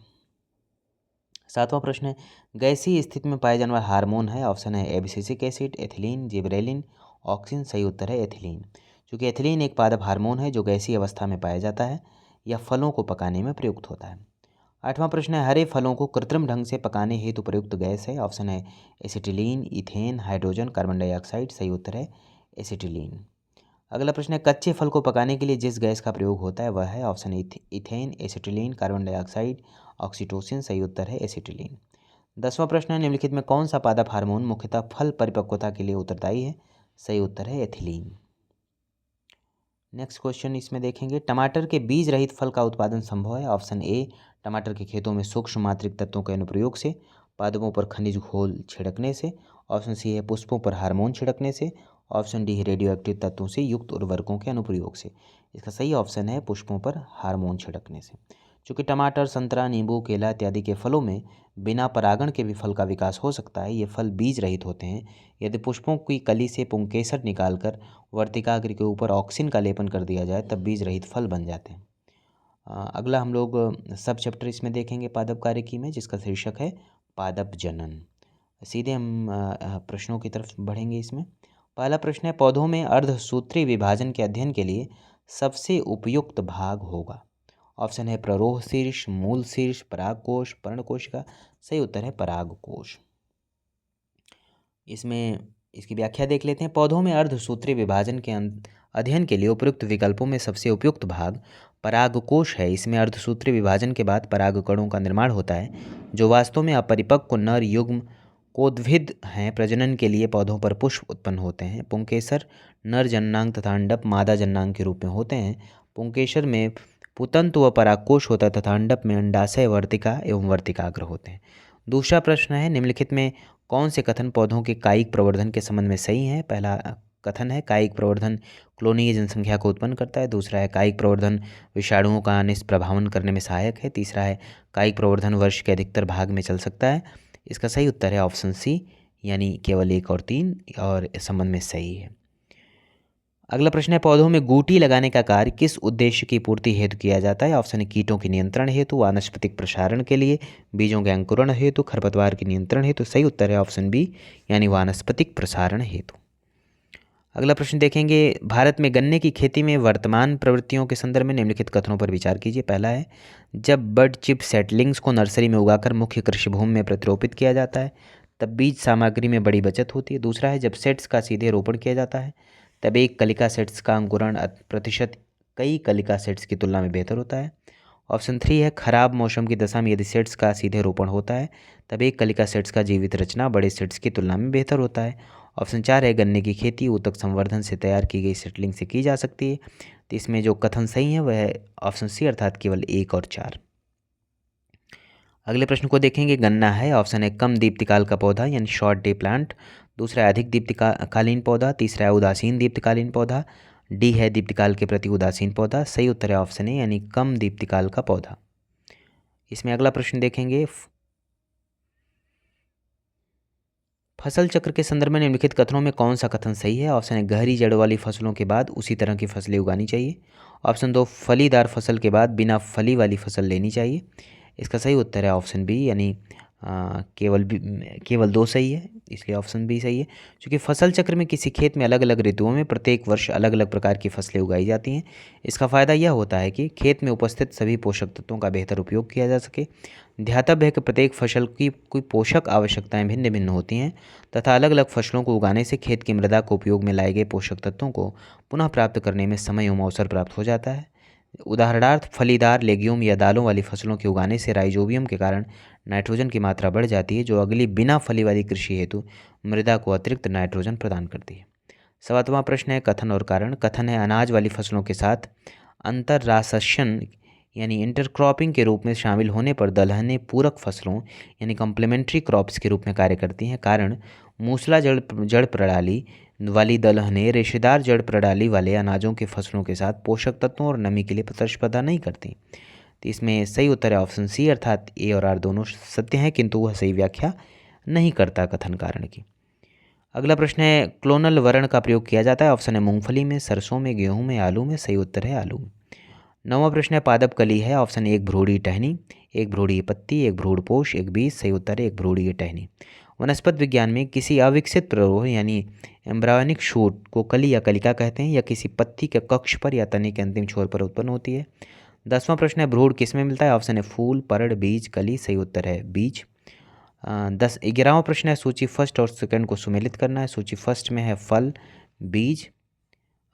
सातवां प्रश्न है गैसीय स्थिति में पाए जाने वाला हार्मोन है। ऑप्शन है एबिसिक एसिड, एथिलीन, जिबरेलिन, ऑक्सिन। सही उत्तर है एथिलीन। चूँकि एथिलीन एक पादप हार्मोन है जो गैसीय अवस्था में पाया जाता है या फलों को पकाने में प्रयुक्त होता है। आठवां प्रश्न है हरे फलों को कृत्रिम ढंग से पकाने हेतु प्रयुक्त गैस है। ऑप्शन है acetylene, ethane, hydrogen, carbon dioxide. सही उत्तर है एसिटिलीन। अगला प्रश्न है कच्चे फल को पकाने के लिए जिस गैस का प्रयोग होता है वह है। Option ethane, acetylene, carbon dioxide, oxytocin. सही उत्तर है एसिटिलीन। 10वां प्रश्न है निम्नलिखित में कौन सा पादप हार्मोन मुख्यतः फल परिपक्वता के लिए उत्तरदायी है। सही उत्तर है एथिलीन। नेक्स्ट क्वेश्चन इसमें देखेंगे टमाटर के बीज रहित फल का उत्पादन संभव है। ऑप्शन ए टमाटर के खेतों में सूक्ष्म मात्रिक तत्वों के अनुप्रयोग से, पादपों पर खनिज घोल छिड़कने से। ऑप्शन सी है पुष्पों पर हार्मोन छिड़कने से। ऑप्शन डी है रेडियो एक्टिव तत्वों से युक्त उर्वरकों के अनुप्रयोग से। इसका सही ऑप्शन है पुष्पों पर हार्मोन छिड़कने से। चूँकि टमाटर, संतरा, नींबू, केला इत्यादि के फलों में बिना परागण के भी फल का विकास हो सकता है। ये फल बीज रहित होते हैं। यदि पुष्पों की कली से पुंकेसर निकालकर वर्तिकाग्र के ऊपर ऑक्सिन का लेपन कर दिया जाए तब बीज रहित फल बन जाते हैं। अगला हम लोग सब चैप्टर इसमें देखेंगे पादप कार्यकी में, जिसका शीर्षक है पादप जनन। सीधे हम प्रश्नों की तरफ बढ़ेंगे इसमें। पहला प्रश्न है पौधों में अर्धसूत्री विभाजन के अध्ययन के लिए सबसे उपयुक्त भाग होगा। ऑप्शन है प्ररोह शीर्ष, मूल शीर्ष, परागकोश, पर्णकोश का। सही उत्तर है परागकोश। इसमें इसकी व्याख्या देख लेते हैं। पौधों में अर्धसूत्री विभाजन के अध्ययन के लिए उपयुक्त विकल्पों में सबसे उपयुक्त भाग परागकोश है। इसमें अर्धसूत्री विभाजन के बाद परागकणों का निर्माण होता है जो वास्तव में अपरिपक्व नर युग्म कोद्भिद हैं। प्रजनन के लिए पौधों पर पुष्प उत्पन्न होते हैं। पुंकेसर नर जननांग तथा अंडप मादा जननांग के रूप में होते हैं। पुंकेसर में पुतंतु व परागकोश होता है तथा अंडप में अंडाशय, वर्तिका एवं वर्तिकाग्र होते हैं। दूसरा प्रश्न है निम्नलिखित में कौन से कथन पौधों के कायिक प्रवर्धन के संबंध में सही है। पहला कथन है कायिक प्रवर्धन क्लोनीय जनसंख्या को उत्पन्न करता है। दूसरा है कायिक प्रवर्धन विषाणुओं का निष्प्रभावन करने में सहायक है। तीसरा है कायिक प्रवर्धन वर्ष के अधिकतर भाग में चल सकता है। इसका सही उत्तर है ऑप्शन सी यानी केवल 1 और 3 और इस संबंध में सही है। अगला प्रश्न है पौधों में गूटी लगाने का कार्य किस उद्देश्य की पूर्ति हेतु किया जाता है। ऑप्शन है कीटों के नियंत्रण हेतु, वानस्पतिक प्रसारण के लिए, बीजों के अंकुरण हेतु, खरपतवार के नियंत्रण हेतु। सही उत्तर है ऑप्शन बी यानी वानस्पतिक प्रसारण हेतु। अगला प्रश्न देखेंगे, भारत में गन्ने की खेती में वर्तमान प्रवृत्तियों के संदर्भ में निम्नलिखित कथनों पर विचार कीजिए। पहला है, जब बड चिप सेटलिंग्स को नर्सरी में उगाकर मुख्य कृषि भूमि में प्रतिरोपित किया जाता है तब बीज सामग्री में बड़ी बचत होती है। दूसरा है, जब सेट्स का सीधे रोपण किया जाता है तब एक कलिका सेट्स का अंकुरण प्रतिशत कई कलिका सेट्स की तुलना में बेहतर होता है। ऑप्शन 3 है, खराब मौसम की दशा में यदि सेट्स का सीधे रोपण होता है तब एक कलिका सेट्स का जीवित रचना बड़े सेट्स की तुलना में बेहतर होता है। ऑप्शन 4 है, गन्ने की खेती ऊतक संवर्धन से तैयार की गई सेटलिंग से की जा सकती है। तो इसमें जो कथन सही है वह है ऑप्शन सी अर्थात केवल 1 और 4। अगले प्रश्न को देखेंगे, गन्ना है, ऑप्शन है कम दीप्तिकाल का पौधा यानी शॉर्ट डे प्लांट, दूसरा है अधिक दीप्तिकालीन पौधा, तीसरा है उदासीन दीप्तिकालीन पौधा, डी है दीप्तिकाल के प्रति उदासीन पौधा। सही उत्तर है ऑप्शन ए यानी कम दीप्तिकाल का पौधा। इसमें अगला प्रश्न देखेंगे, फसल चक्र के संदर्भ में निम्नलिखित कथनों में कौन सा कथन सही है। ऑप्शन है, गहरी जड़ वाली फसलों के बाद उसी तरह की फसलें उगानी चाहिए। ऑप्शन 2, फलीदार फसल के बाद बिना फली वाली फसल लेनी चाहिए। इसका सही उत्तर है ऑप्शन बी यानी केवल 2 सही है, इसलिए ऑप्शन बी सही है। क्योंकि फसल चक्र में किसी खेत में अलग अलग ऋतुओं में प्रत्येक वर्ष अलग अलग प्रकार की फसलें उगाई जाती हैं। इसका फ़ायदा यह होता है कि खेत में उपस्थित सभी पोषक तत्वों का बेहतर उपयोग किया जा सके। ध्यातव्य है कि प्रत्येक फसल की कोई पोषक आवश्यकताएं भिन्न भिन्न होती हैं तथा अलग अलग फसलों को उगाने से खेत की मृदा को उपयोग में लाए गए पोषक तत्वों को पुनः प्राप्त करने में समय एवं अवसर प्राप्त हो जाता है। उदाहरणार्थ, फलीदार लेग्यूम या दालों वाली फसलों के उगाने से राइजोबियम के कारण नाइट्रोजन की मात्रा बढ़ जाती है, जो अगली बिना फली वाली कृषि हेतु मृदा को अतिरिक्त नाइट्रोजन प्रदान करती है। 7वां प्रश्न है, कथन और कारण। कथन है, अनाज वाली फसलों के साथ अंतर्रासशन यानी इंटरक्रॉपिंग के रूप में शामिल होने पर दलहनें पूरक फसलों यानी कॉम्प्लीमेंट्री क्रॉप्स के रूप में कार्य करती हैं। कारण, मूसला जड़ प्रणाली वाली दलहनें रेशेदार जड़ प्रणाली वाले अनाजों के फसलों के साथ पोषक तत्वों और नमी के लिए प्रतिस्पर्धा नहीं करती। तो इसमें सही उत्तर है ऑप्शन सी अर्थात ए और आर दोनों सत्य हैं, किंतु वह सही व्याख्या नहीं करता कथन कारण की। अगला प्रश्न है, क्लोनल वर्ण का प्रयोग किया जाता है। ऑप्शन है मूंगफली में, सरसों में, गेहूं में, आलू में। सही उत्तर है आलू में। 9वां प्रश्न है, पादप कली है। ऑप्शन एक भ्रूणी टहनी, एक भ्रूणी पत्ती, एक भ्रूणपोष, एक बीज। सही उत्तर है एक भ्रूणी टहनी। वनस्पत विज्ञान में किसी अविकसित प्ररोह यानी एम्ब्रायोनिक शूट को कली या कलिका कहते हैं। या किसी पत्ती के कक्ष पर या तने के अंतिम छोर पर उत्पन्न होती है। 10वां प्रश्न है, भ्रूण किस में मिलता है। ऑप्शन है फूल, पर्ण, बीज, कली। सही उत्तर है बीज। 11वां प्रश्न है, सूची फर्स्ट और सेकंड को सुमेलित करना है। सूची फर्स्ट में है फल, बीज,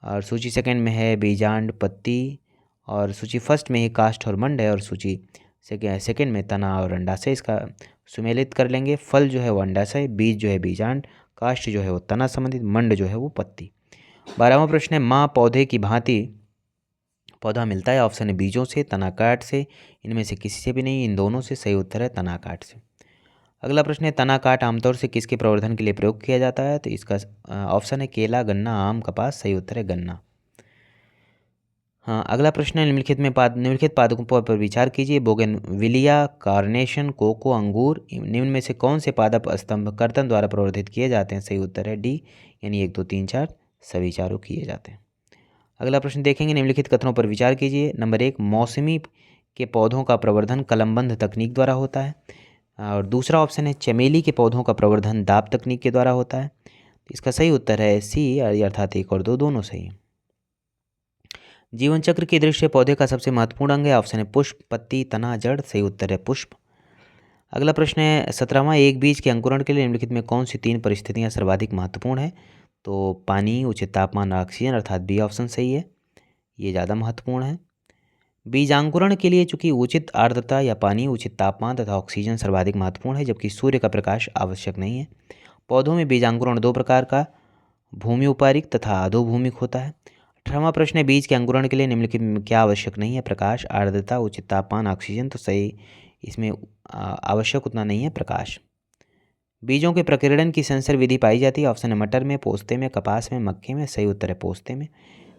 और सूची सेकंड में है बीजांड, पत्ती, और सूची फर्स्ट में ही काष्ठ और मंड है, और सूची सेकंड में तना और अंडाशय। इसका सुमेलित कर लेंगे, फल जो है वो अंडाशय, बीज जो है बीजांड, काष्ठ जो है वो तना संबंधित, मंड जो है वो पत्ती। 12वां प्रश्न है, माँ पौधे की भांति पौधा मिलता है। ऑप्शन है बीजों से, तनाकाट से, इनमें से किसी से भी नहीं, इन दोनों से। सही उत्तर है तनाकाट से। अगला प्रश्न है, तनाकाट आमतौर से किसके प्रवर्धन के लिए प्रयोग किया जाता है। तो इसका ऑप्शन है केला, गन्ना, आम, कपास। सही उत्तर है गन्ना। हाँ, अगला प्रश्न है, निम्नलिखित पादपों पर विचार कीजिए। बोगनविलिया, कार्नेशन, कोको, अंगूर, निम्न में से कौन से पादप स्तंभ कर्तन द्वारा प्रवर्धित किए जाते हैं। सही उत्तर है डी यानी 1, 2, 3, 4 सभी चारों किए जाते हैं। अगला प्रश्न देखेंगे, निम्नलिखित कथनों पर विचार कीजिए। नंबर 1, मौसमी के पौधों का प्रवर्धन कलमबंध तकनीक द्वारा होता है। और दूसरा ऑप्शन है, चमेली के पौधों का प्रवर्धन दाब तकनीक के द्वारा होता है। इसका सही उत्तर है सी अर्थात 1 और 2 दोनों सही हैं। जीवन चक्र की दृष्टि से पौधे का सबसे महत्वपूर्ण अंग है। ऑप्शन है पुष्प, पत्ती, तना, जड़। सही उत्तर है पुष्प। अगला प्रश्न है 17वां, एक बीज के अंकुरण के लिए निम्नलिखित में कौन सी 3 परिस्थितियां सर्वाधिक महत्वपूर्ण है। तो पानी, उचित तापमान, ऑक्सीजन अर्थात बी ऑप्शन सही है, ये ज़्यादा महत्वपूर्ण है। बीजांकुरण के लिए चूंकि उचित आर्द्रता या पानी, उचित तापमान तथा ऑक्सीजन सर्वाधिक महत्वपूर्ण है, जबकि सूर्य का प्रकाश आवश्यक नहीं है। पौधों में बीजांकुरण 2 प्रकार का, भूमि उपरिक तथा अधोभूमिक होता है। 18वां प्रश्न है, बीज के अंकुरण के लिए निम्नलिखित में क्या आवश्यक नहीं है। प्रकाश, आर्द्रता, उचित तापमान, ऑक्सीजन। तो सही इसमें आवश्यक उतना नहीं है प्रकाश। बीजों के प्रकीर्णन की सेंसर विधि पाई जाती है। ऑप्शन है मटर में, पोस्ते में, कपास में, मक्के में। सही उत्तर है पोस्ते में।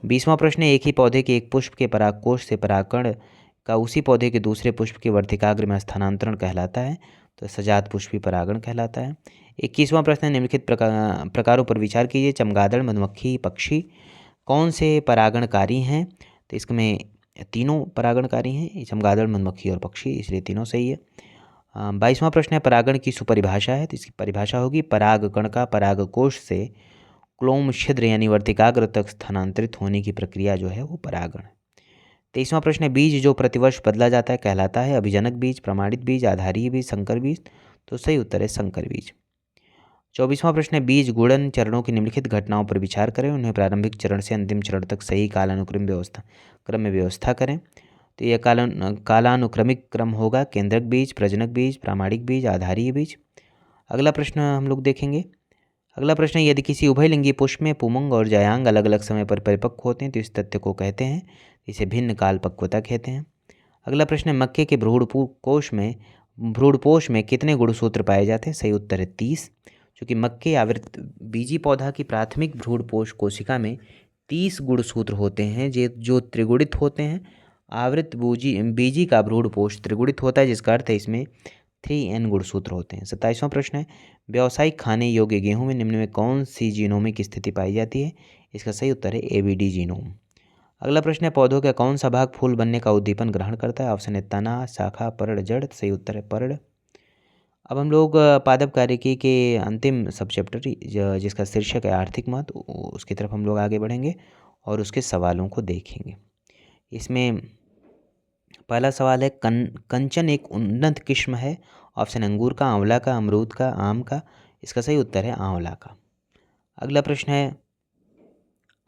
20वां प्रश्न है, एक ही पौधे के एक पुष्प के परागकोश से परागकण का उसी पौधे के दूसरे पुष्प के वर्तिकाग्र में स्थानांतरण कहलाता है। तो सजात पुष्पी परागण कहलाता है। 21वां प्रश्न है, निम्नलिखित प्रकारों पर विचार कीजिए। चमगादड़, मधुमक्खी, पक्षी कौन से परागणकारी हैं। तो इसमें तीनों परागणकारी हैं, चमगादड़, मधुमक्खी और पक्षी, इसलिए तीनों सही है। 22वां प्रश्न है, परागण की सुपरिभाषा है। तो इसकी परिभाषा होगी, परागकण का परागकोश से क्लोम छिद्र यानी वर्तिकाग्र तक स्थानांतरित होने की प्रक्रिया जो है वो परागण है। 23वां प्रश्न है, बीज जो प्रतिवर्ष बदला जाता है कहलाता है अभिजनक बीज, प्रमाणित बीज, आधारीय बीज, संकर बीज। तो सही उत्तर है संकर बीज। 24वां प्रश्न है, बीज गुणन चरणों की निम्नलिखित घटनाओं पर विचार करें, उन्हें प्रारंभिक चरण से अंतिम चरण तक सही क्रम में व्यवस्था करें। तो यह कालानुक्रमिक क्रम होगा केंद्रक बीज, प्रजनक बीज, प्रामाणिक बीज, आधारीय बीज। अगला प्रश्न हम लोग देखेंगे। अगला प्रश्न है, यदि किसी उभयलिंगी पुष्प में पुंमंग और जयांग अलग अलग समय पर परिपक्व होते हैं तो इस तथ्य को कहते हैं, इसे भिन्न काल पक्वता कहते हैं। अगला प्रश्न है, मक्के के भ्रूणपोष में कितने गुणसूत्र पाए जाते हैं? सही उत्तर है 30। चूँकि मक्के आवृत बीजी पौधा की प्राथमिक भ्रूणपोष कोशिका में 30 गुणसूत्र होते हैं जो त्रिगुणित होते हैं। आवृत बीजी का भ्रूणपोष त्रिगुणित होता है, जिसका अर्थ है इसमें 3n गुणसूत्र होते हैं। 27वां प्रश्न है, व्यावसायिक खाने योग्य गेहूं में निम्न में कौन सी जीनोमिक स्थिति पाई जाती है? इसका सही उत्तर है ABD जीनोम। अगला प्रश्न है, पौधों का कौन सा भाग फूल बनने का उद्दीपन ग्रहण करता है? ऑप्शन है तना, शाखा, पर्ण, जड़। सही उत्तर है पर्ण। अब हम लोग पादप कार्यकी के अंतिम सब चैप्टर जिसका शीर्षक है आर्थिक महत्व, उसकी तरफ हम लोग आगे बढ़ेंगे और उसके सवालों को देखेंगे। इसमें पहला सवाल है, कंचन एक उन्नत किस्म है? ऑप्शन अंगूर का, आंवला का, अमरूद का, आम का। इसका सही उत्तर है आंवला का। अगला प्रश्न है,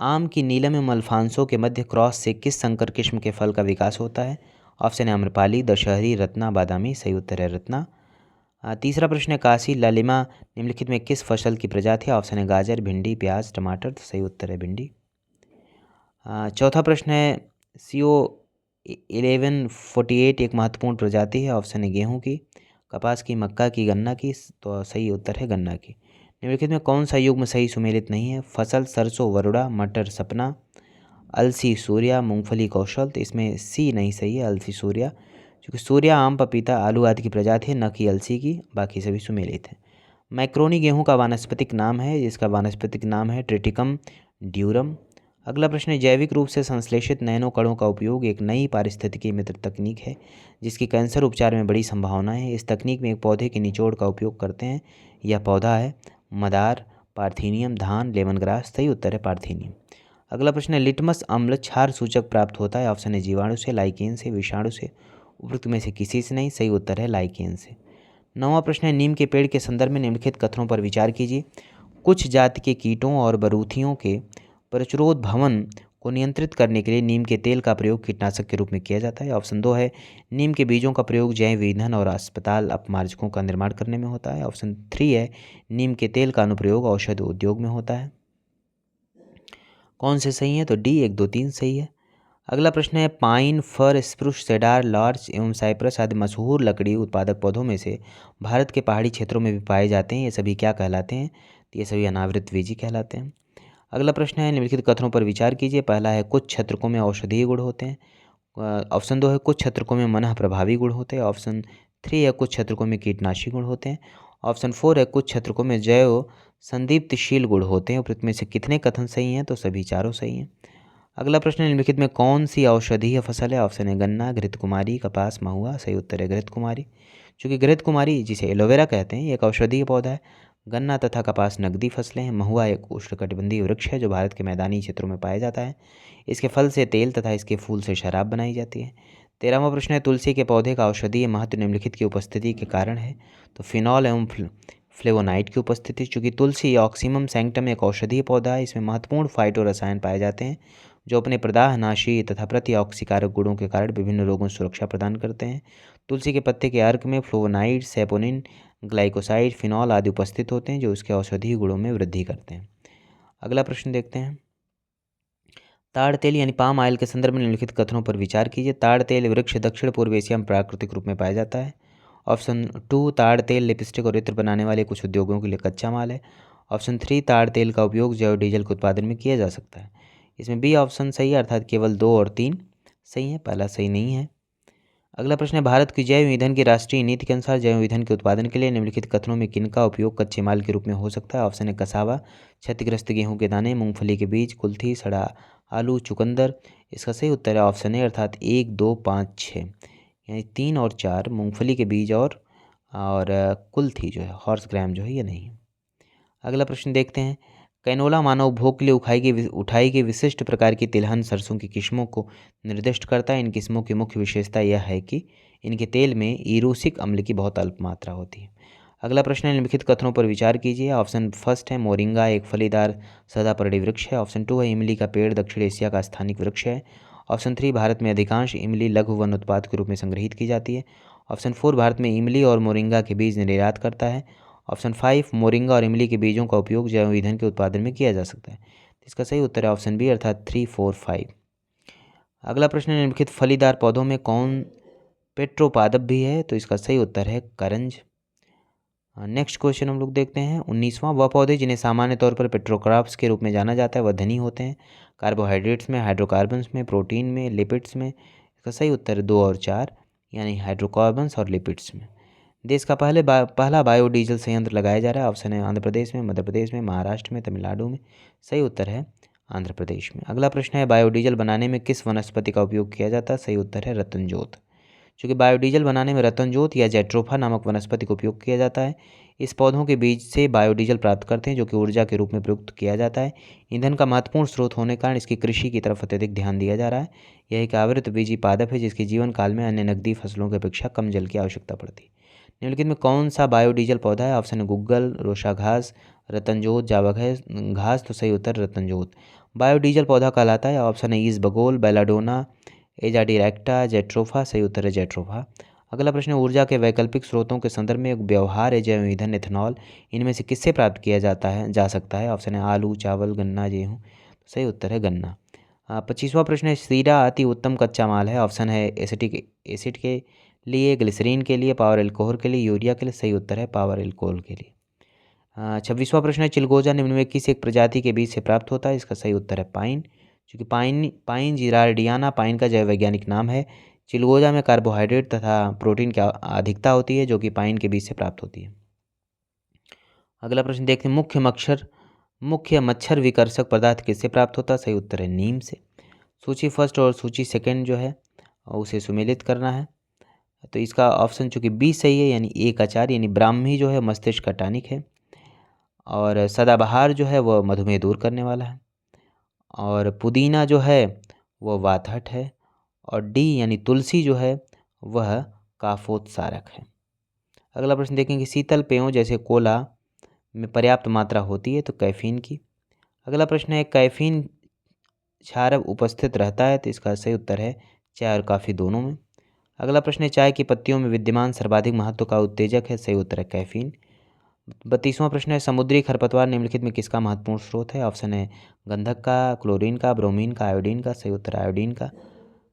आम की नीलम एवं अल्फांसो के मध्य क्रॉस से किस संकर किस्म के फल का विकास होता है? ऑप्शन है आम्रपाली, दशहरी, रत्ना, बादामी। सही उत्तर है रत्ना। तीसरा प्रश्न है, काशी लालिमा निम्नलिखित में किस फसल की प्रजाति है? ऑप्शन है गाजर, भिंडी, प्याज, टमाटर। तो सही उत्तर है भिंडी। चौथा प्रश्न है, CO1148 एक महत्वपूर्ण प्रजाति है। ऑप्शन है गेहूं की, कपास की, मक्का की, गन्ना की। तो सही उत्तर है गन्ना की। निम्नलिखित में कौन सा युग्म सही सुमेलित नहीं है? फसल, सरसों, वरुणा, मटर, सपना, अलसी, सूर्या, मूंगफली, कौशल। तो इसमें सी नहीं सही है, अलसी, सूर्या। क्योंकि सूर्या आम, पपीता, आलू आदि की प्रजाति है, न कि अलसी की। बाकी सभी सुमेलित हैं। मैक्रोनी गेहूं का वानस्पतिक नाम है, जिसका वानस्पतिक नाम है ट्रिटिकम ड्यूरम। अगला प्रश्न है, जैविक रूप से संश्लेषित नैनो कणों का उपयोग एक नई पारिस्थितिकी मित्र तकनीक है जिसकी कैंसर उपचार में बड़ी संभावनाएं है। इस तकनीक में एक पौधे के निचोड़ का उपयोग करते हैं। यह पौधा है मदार, पार्थीनियम, धान, लेमन ग्रास। सही उत्तर है पार्थीनियम। अगला प्रश्न है, लिटमस अम्ल क्षार सूचक प्राप्त होता है? ऑप्शन है जीवाणु से, लाइकेन से, विषाणु से। उपरोक्त में से किसी से नहीं। सही उत्तर है लाइकेन से। 9वां प्रश्न है, नीम के पेड़ के संदर्भ में निम्नलिखित कथनों पर विचार कीजिए। कुछ जाति के कीटों और बरूथियों के प्रतिरोध भवन को नियंत्रित करने के लिए नीम के तेल का प्रयोग कीटनाशक के रूप में किया जाता है। ऑप्शन 2 है, नीम के बीजों का प्रयोग जैव ईंधन और अस्पताल अपमार्जकों का निर्माण करने में होता है। ऑप्शन 3 है, नीम के तेल का अनुप्रयोग औषध उद्योग में होता है। कौन से सही है? तो डी 1, 2, 3 सही है। अगला प्रश्न है, पाइन, फर, स्प्रूस, सेडार, लार्च एवं साइप्रस आदि मशहूर लकड़ी उत्पादक पौधों में से भारत के पहाड़ी क्षेत्रों में भी पाए जाते हैं। ये सभी क्या कहलाते हैं? तो ये सभी अनावृतबीजी कहलाते हैं। अगला प्रश्न है, निम्नलिखित कथनों पर विचार कीजिए। पहला है, कुछ छत्रकों में औषधीय गुण होते हैं। ऑप्शन 2 है, कुछ छत्रकों में मनः प्रभावी गुण होते हैं। ऑप्शन 3 है, कुछ छत्रकों में कीटनाशी गुण होते हैं। ऑप्शन 4 है, कुछ छत्रकों में जैव संदीप्तशील गुण होते हैं। उपरोक्त में से कितने कथन सही हैं? तो सभी चारों सही हैं। अगला प्रश्न है, निम्नलिखित में कौन सी औषधीय फसल है? ऑप्शन है गन्ना, घृतकुमारी, कपास, महुआ। सही उत्तर है घृतकुमारी। चूँकि घृतकुमारी जिसे एलोवेरा कहते हैं, एक औषधीय पौधा है। गन्ना तथा कपास नकदी फसलें हैं। महुआ एक उष्णकटिबंधीय वृक्ष है जो भारत के मैदानी क्षेत्रों में पाया जाता है। इसके फल से तेल तथा इसके फूल से शराब बनाई जाती है। 13वां प्रश्न है, तुलसी के पौधे का औषधीय महत्व निम्नलिखित की उपस्थिति के कारण है। तो फिनॉल एवं फ्लेवोनाइड की उपस्थिति। चूँकि तुलसी ऑक्सीमम सैंक्टम एक औषधीय पौधा है, इसमें महत्वपूर्ण फाइटो रसायन पाए जाते हैं जो अपने प्रदाहनाशी तथा प्रतिऑक्सीकारक गुणों के कारण विभिन्न रोगों से सुरक्षा प्रदान करते हैं। तुलसी के पत्ते के अर्क में फ्लोवोनाइड, सैपोनिन, ग्लाइकोसाइड, फिनॉल आदि उपस्थित होते हैं जो उसके औषधीय गुणों में वृद्धि करते हैं। अगला प्रश्न देखते हैं, ताड़ तेल यानी पाम ऑयल के संदर्भ में निम्नलिखित कथनों पर विचार कीजिए। ताड़ तेल वृक्ष दक्षिण पूर्व एशिया में प्राकृतिक रूप में पाया जाता है। ऑप्शन 2, ताड़ तेल लिपस्टिक और इत्र बनाने वाले कुछ उद्योगों के लिए कच्चा माल है। ऑप्शन 3, ताड़ तेल का उपयोग जैव डीजल के उत्पादन में किया जा सकता है। इसमें बी ऑप्शन सही है, अर्थात केवल 2 और 3 सही है, पहला सही नहीं है। अगला प्रश्न है, भारत की जैव ईंधन की राष्ट्रीय नीति के अनुसार जैव ईंधन के उत्पादन के लिए निम्नलिखित कथनों में किनका उपयोग कच्चे माल के रूप में हो सकता है? ऑप्शन है कसावा, क्षतिग्रस्त गेहूं के दाने, मूंगफली के बीज, कुल्थी, सड़ा आलू, चुकंदर। इसका सही उत्तर है ऑप्शन है, अर्थात 1, 2, 5, 6 यानी 3 और 4 मूंगफली के बीज और कुल्थी जो है, हॉर्स ग्राम जो है, ये नहीं। अगला प्रश्न देखते हैं, कैनोला मानव उपभोग के लिए उठाई गई विशिष्ट प्रकार की तिलहन सरसों की किस्मों को निर्दिष्ट करता है। इन किस्मों की मुख्य विशेषता यह है कि इनके तेल में ईरोसिक अम्ल की बहुत अल्प मात्रा होती है। अगला प्रश्न है, निम्नलिखित कथनों पर विचार कीजिए। ऑप्शन फर्स्ट है मोरिंगा एक फलीदार सदापर्णी वृक्ष है। ऑप्शन टू है इमली का पेड़ दक्षिण एशिया का स्थानिक वृक्ष है। ऑप्शन थ्री, भारत में अधिकांश इमली लघु वन उत्पाद के रूप में संग्रहित की जाती है। ऑप्शन फोर, भारत में इमली और मोरिंगा के बीज निर्यात करता है। ऑप्शन फाइव, मोरिंगा और इमली के बीजों का उपयोग जैव ईंधन के उत्पादन में किया जा सकता है। इसका सही उत्तर है ऑप्शन बी अर्थात 3, 4, 5। अगला प्रश्न है, निम्नलिखित फलीदार पौधों में कौन पेट्रोपादप भी है? तो इसका सही उत्तर है करंज। नेक्स्ट क्वेश्चन हम लोग देखते हैं 19वां। वह पौधे जिन्हें सामान्य तौर पर पेट्रोक्रॉप्स के रूप में जाना जाता है वह धनी होते हैं कार्बोहाइड्रेट्स में, हाइड्रोकार्बन्स में, प्रोटीन में, लिपिड्स में। इसका सही उत्तर है 2 और 4 यानी हाइड्रोकार्बन्स और लिपिड्स में। देश का पहला बायोडीजल संयंत्र लगाया जा रहा है। ऑप्शन है आंध्र प्रदेश में, मध्य प्रदेश में, महाराष्ट्र में, तमिलनाडु में। सही उत्तर है आंध्र प्रदेश में। अगला प्रश्न है, बायोडीजल बनाने में किस वनस्पति का उपयोग किया जाता है? सही उत्तर है रतनजोत। चूँकि बायोडीजल बनाने में रतनजोत या जेट्रोफा नामक वनस्पति का उपयोग किया जाता है। इस पौधों के बीज से बायोडीजल प्राप्त करते हैं जो कि ऊर्जा के रूप में प्रयुक्त किया जाता है। ईंधन का महत्वपूर्ण स्रोत होने के कारण इसकी कृषि की तरफ अत्यधिक ध्यान दिया जा रहा है। यह एक आवृतबीजी पादप है जिसके जीवन काल में अन्य नकदी फसलों की अपेक्षा कम जल की आवश्यकता पड़ती है। निम्नलिखित में कौन सा बायोडीजल पौधा है? ऑप्शन है गुग्गल, रोशा घास, रतनजोत, जावा घास। तो सही उत्तर रतनजोत बायोडीजल पौधा कहलाता है। ऑप्शन है ईसबगोल, बेलाडोना, एजाडिरेक्टा, जेट्रोफा। सही उत्तर है जेट्रोफा। अगला प्रश्न है, ऊर्जा के वैकल्पिक स्रोतों के संदर्भ में एक व्यवहार है जैव ईंधन एथेनॉल इनमें से किससे प्राप्त किया जा सकता है? ऑप्शन है आलू, चावल, गन्ना, गेहूँ। तो सही उत्तर है गन्ना। 25वां प्रश्न है, सीरा अति उत्तम कच्चा माल है। ऑप्शन है एसिटिक एसिड के लिए, ग्लिसरीन के लिए, पावर एल्कोहल के लिए, यूरिया के लिए। सही उत्तर है पावर एल्कोहल के लिए। 26वां प्रश्न है, चिलगोजा निम्न में किस एक प्रजाति के बीज से प्राप्त होता है? इसका सही उत्तर है पाइन। क्योंकि पाइन जिरार्डियाना पाइन का जैव वैज्ञानिक नाम है। चिलगोजा में कार्बोहाइड्रेट तथा प्रोटीन की अधिकता होती है जो कि पाइन के बीज से प्राप्त होती है। अगला प्रश्न देखते हैं, मुख्य मच्छर विकर्षक पदार्थ किससे प्राप्त होता है? सही उत्तर है नीम से। सूची फर्स्ट और सूची सेकंड जो है उसे सुमेलित करना है। तो इसका ऑप्शन चूँकि बी सही है यानी ए का 4 यानी ब्राह्मी जो है मस्तिष्क का टॉनिक है, और सदाबहार जो है वह मधुमेह दूर करने वाला है, और पुदीना जो है वह वातहट है, और डी यानी तुलसी जो है वह काफोत्सारक है। अगला प्रश्न देखेंगे, शीतल पेयों जैसे कोला में पर्याप्त मात्रा होती है तो कैफीन की। अगला प्रश्न है, कैफीन क्षारक उपस्थित रहता है तो इसका सही उत्तर है चाय और काफ़ी दोनों में। अगला प्रश्न है, चाय की पत्तियों में विद्यमान सर्वाधिक महत्व का उत्तेजक है? सही उत्तर है कैफीन। 32वां प्रश्न है, समुद्री खरपतवार निम्नलिखित में किसका महत्वपूर्ण स्रोत है? ऑप्शन है गंधक का, क्लोरीन का, ब्रोमीन का, आयोडीन का। सही उत्तर आयोडीन का।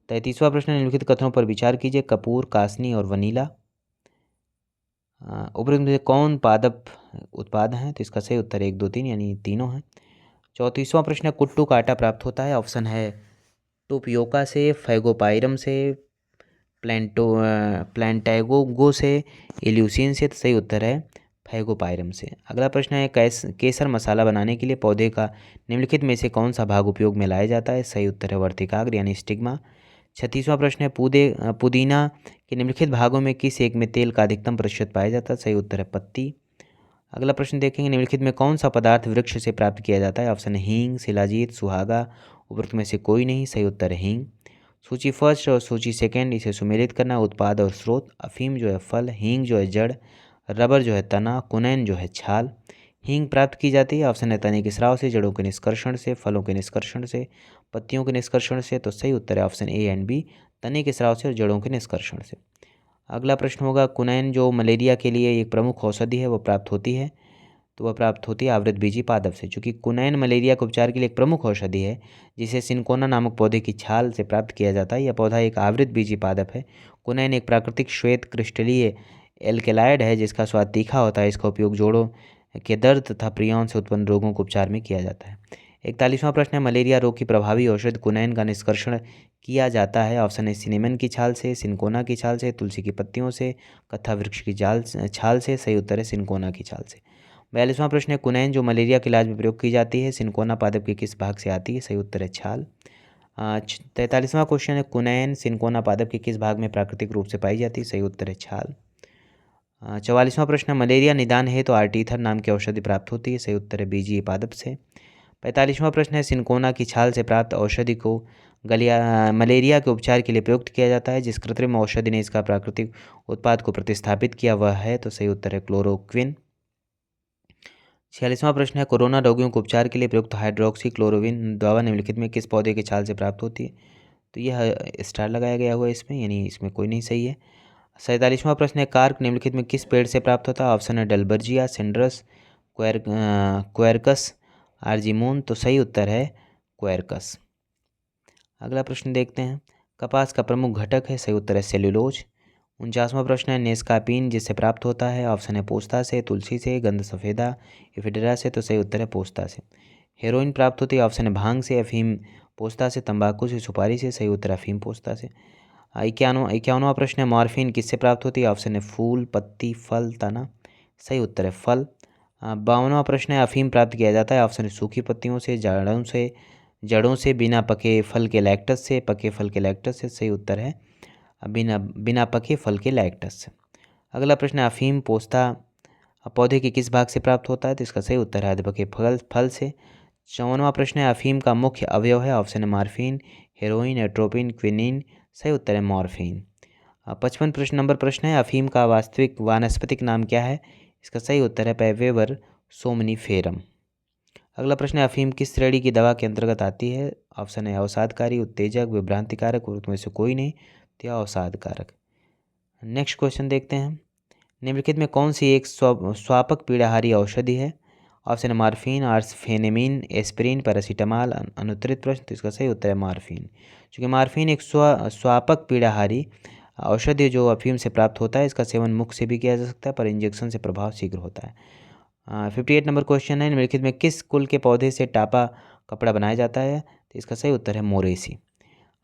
33वां प्रश्न है, निम्नलिखित कथनों पर विचार कीजिए। कपूर, कासनी और वनीला उपरोक्त में से कौन पादप उत्पाद हैं? तो इसका सही उत्तर 1, 2, 3 यानी तीनों हैं। 34वां प्रश्न है, कुट्टू का आटा प्राप्त होता है। ऑप्शन है टोपियोका से, फैगोपाइरम से, प्लांटैगोगो से, इल्यूसिन से। तो सही उत्तर है फैगोपाइरम से। अगला प्रश्न है, केसर मसाला बनाने के लिए पौधे का निम्नलिखित में से कौन सा भाग उपयोग में लाया जाता है? सही उत्तर है वर्तिकाग्र यानी स्टिग्मा। 36वां प्रश्न है, पुदीना के निम्नलिखित भागों में किस एक में तेल का अधिकतम प्रतिशत पाया जाता है? सही उत्तर है पत्ती। अगला प्रश्न देखेंगे, निम्नलिखित में कौन सा पदार्थ वृक्ष से प्राप्त किया जाता है? ऑप्शन है हींग, शिलाजीत, सुहागा। उपरोक्त में से कोई नहीं। सही उत्तर है हींग। सूची फर्स्ट और सूची सेकंड इसे सुमेलित करना। उत्पाद और स्रोत, अफीम जो है फल, हींग जो है जड़, रबर जो है तना, कुनैन जो है छाल। हींग प्राप्त की जाती है ऑप्शन है तने के स्राव से, जड़ों के निष्कर्षण से, फलों के निष्कर्षण से, पत्तियों के निष्कर्षण से। तो सही उत्तर है ऑप्शन ए एंड बी, तने के स्राव से और जड़ों के निष्कर्षण से। अगला प्रश्न होगा, कुनैन जो मलेरिया के लिए एक प्रमुख औषधि है वह प्राप्त होती है? तो वह प्राप्त होती है आवृतबीजी पादप से। चूँकि कुनैन मलेरिया के उपचार के लिए एक प्रमुख औषधि है जिसे सिनकोना नामक पौधे की छाल से प्राप्त किया जाता है। यह पौधा एक आवृतबीजी पादप है। कुनैन एक प्राकृतिक श्वेत क्रिस्टलीय एल्केलाइड है जिसका स्वाद तीखा होता है। इसका उपयोग जोड़ों के दर्द तथा प्रियन से उत्पन्न रोगों के उपचार में किया जाता है। 41वां प्रश्न है, मलेरिया रोग की प्रभावी औषध कुनैन का निष्कर्षण किया जाता है? ऑप्शन है सिनेमन की छाल से, सिनकोना की छाल से, तुलसी की पत्तियों से, कत्था वृक्ष की छाल से। सही उत्तर है सिनकोना की छाल से। 42वां प्रश्न है, कुनैन जो मलेरिया के इलाज में प्रयोग की जाती है सिनकोना पादप के किस भाग से आती है? सही उत्तर है छाल। 43वां क्वेश्चन है, कुनैन सिनकोना पादप के किस भाग में प्राकृतिक रूप से पाई जाती है? सही उत्तर है छाल। 44वां प्रश्न है, मलेरिया निदान है तो आर्टीथर नाम की औषधि प्राप्त होती है। सही उत्तर है बीजी पादप से। 45वां प्रश्न है, सिनकोना की छाल से प्राप्त औषधि को मलेरिया के उपचार के लिए प्रयुक्त किया जाता है। जिस कृत्रिम औषधि ने इसका प्राकृतिक उत्पाद को प्रतिस्थापित किया वह है। तो सही उत्तर है क्लोरोक्विन। 46वां प्रश्न है, कोरोना रोगियों को उपचार के लिए प्रयुक्त हाइड्रोक्सी क्लोरोविन दवा निम्नलिखित में किस पौधे की छाल से प्राप्त होती है। तो यह स्टार लगाया गया हुआ है इसमें, यानी इसमें कोई नहीं सही है। 47वां प्रश्न है, कार्क निम्नलिखित में किस पेड़ से प्राप्त होता है। ऑप्शन है डलबर्जिया, सिंड्रस, क्वेरकस, आर्जिमोन। तो सही उत्तर है क्वेरकस। अगला प्रश्न देखते हैं, कपास का प्रमुख घटक है। सही उत्तर है सेल्यूलोज। 49वां प्रश्न है, नेस्कापीन जिससे प्राप्त होता है। ऑप्शन है पोस्ता से, तुलसी से, गंध सफ़ेदा, एफिडेरा से। तो सही उत्तर है पोस्ता से। हेरोइन प्राप्त होती है। ऑप्शन है भांग से, अफीम पोस्ता से, तंबाकू से, सुपारी से। सही उत्तर अफीम पोस्ता से। 51वां प्रश्न है, मॉर्फिन किससे प्राप्त होती है। ऑप्शन है फूल, पत्ती, फल, तना। सही उत्तर है फल। 52वां प्रश्न है, अफीम प्राप्त किया जाता है। ऑप्शन है सूखी पत्तियों से, जड़ों से, बिना पके फल के लैक्टस से, पके फल के लैक्टस से। सही उत्तर है बिना पके फल के लैक्टस से। अगला प्रश्न है, अफीम पोस्ता पौधे के किस भाग से प्राप्त होता है। तो इसका सही उत्तर है अधपके फल से। 54वां प्रश्न है, अफीम का मुख्य अवयव है। ऑप्शन है मार्फिन, हेरोइन, एट्रोपिन, क्विनिन। सही उत्तर है मॉर्फिन। 55 प्रश्न है, अफीम का वास्तविक वानस्पतिक नाम क्या है। इसका सही उत्तर है पैवेवर सोमनीफेरम। अगला प्रश्न है, अफीम किस श्रेणी की दवा के अंतर्गत आती है। ऑप्शन है अवसादकारी, उत्तेजक, विभ्रांतिकारक और उसमें से कोई नहीं। तो यह अवसादकारक। नेक्स्ट क्वेश्चन देखते हैं, निम्नलिखित में कौन सी एक स्वापक पीड़ाहारी औषधि है। ऑप्शन है मार्फिन, आर्सफेनेमिन, एस्पिरिन, पैरासीटामॉल। अनुत्तरित प्रश्न। तो इसका सही उत्तर है मार्फिन, क्योंकि मार्फिन एक स्वापक पीड़ाहारी औषधि जो अफीम से प्राप्त होता है। इसका सेवन मुख से भी किया जा सकता है, पर इंजेक्शन से प्रभाव शीघ्र होता है। 58 नंबर क्वेश्चन है, निम्नलिखित में किस कुल के पौधे से टापा कपड़ा बनाया जाता है। तो इसका सही उत्तर है मोरेसी।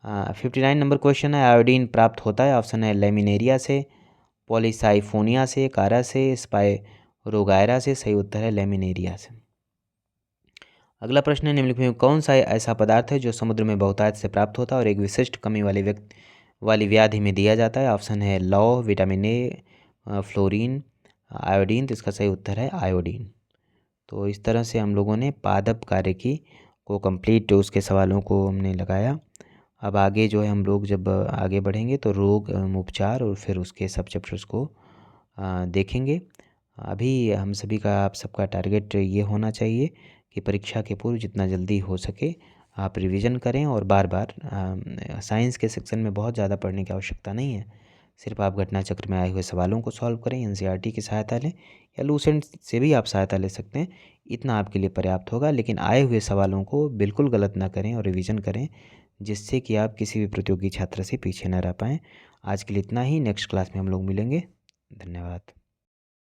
59 नंबर क्वेश्चन है, आयोडीन प्राप्त होता है। ऑप्शन है लेमिनेरिया से, पॉलीसाइफोनिया से, कारा से, स्पाइरोगायरा से। सही उत्तर है लेमिनेरिया से। अगला प्रश्न है, निम्नलिखित में कौन सा ऐसा पदार्थ है जो समुद्र में बहुतायत से प्राप्त होता है और एक विशिष्ट कमी वाली व्याधि में दिया जाता है। ऑप्शन है लौह, विटामिन ए, फ्लोरीन, आयोडीन। तो इसका सही उत्तर है आयोडीन। तो इस तरह से हम लोगों ने पादप कार्य की को कंप्लीट उसके सवालों को हमने लगाया। अब आगे जो है हम लोग जब आगे बढ़ेंगे तो रोग उपचार और फिर उसके सब चैप्टर्स को देखेंगे। अभी हम सभी का आप सबका टारगेट ये होना चाहिए कि परीक्षा के पूर्व जितना जल्दी हो सके आप रिवीजन करें और बार बार साइंस के सेक्शन में बहुत ज़्यादा पढ़ने की आवश्यकता नहीं है। सिर्फ आप घटना चक्र में आए हुए सवालों को सॉल्व करें, एनसीईआरटी की सहायता लें या लूसेंट से भी आप सहायता ले सकते हैं। इतना आपके लिए पर्याप्त होगा, लेकिन आए हुए सवालों को बिल्कुल गलत ना करें और रिवीजन करें, जिससे कि आप किसी भी प्रतियोगी छात्र से पीछे न रह पाएँ। आज के लिए इतना ही। नेक्स्ट क्लास में हम लोग मिलेंगे। धन्यवाद।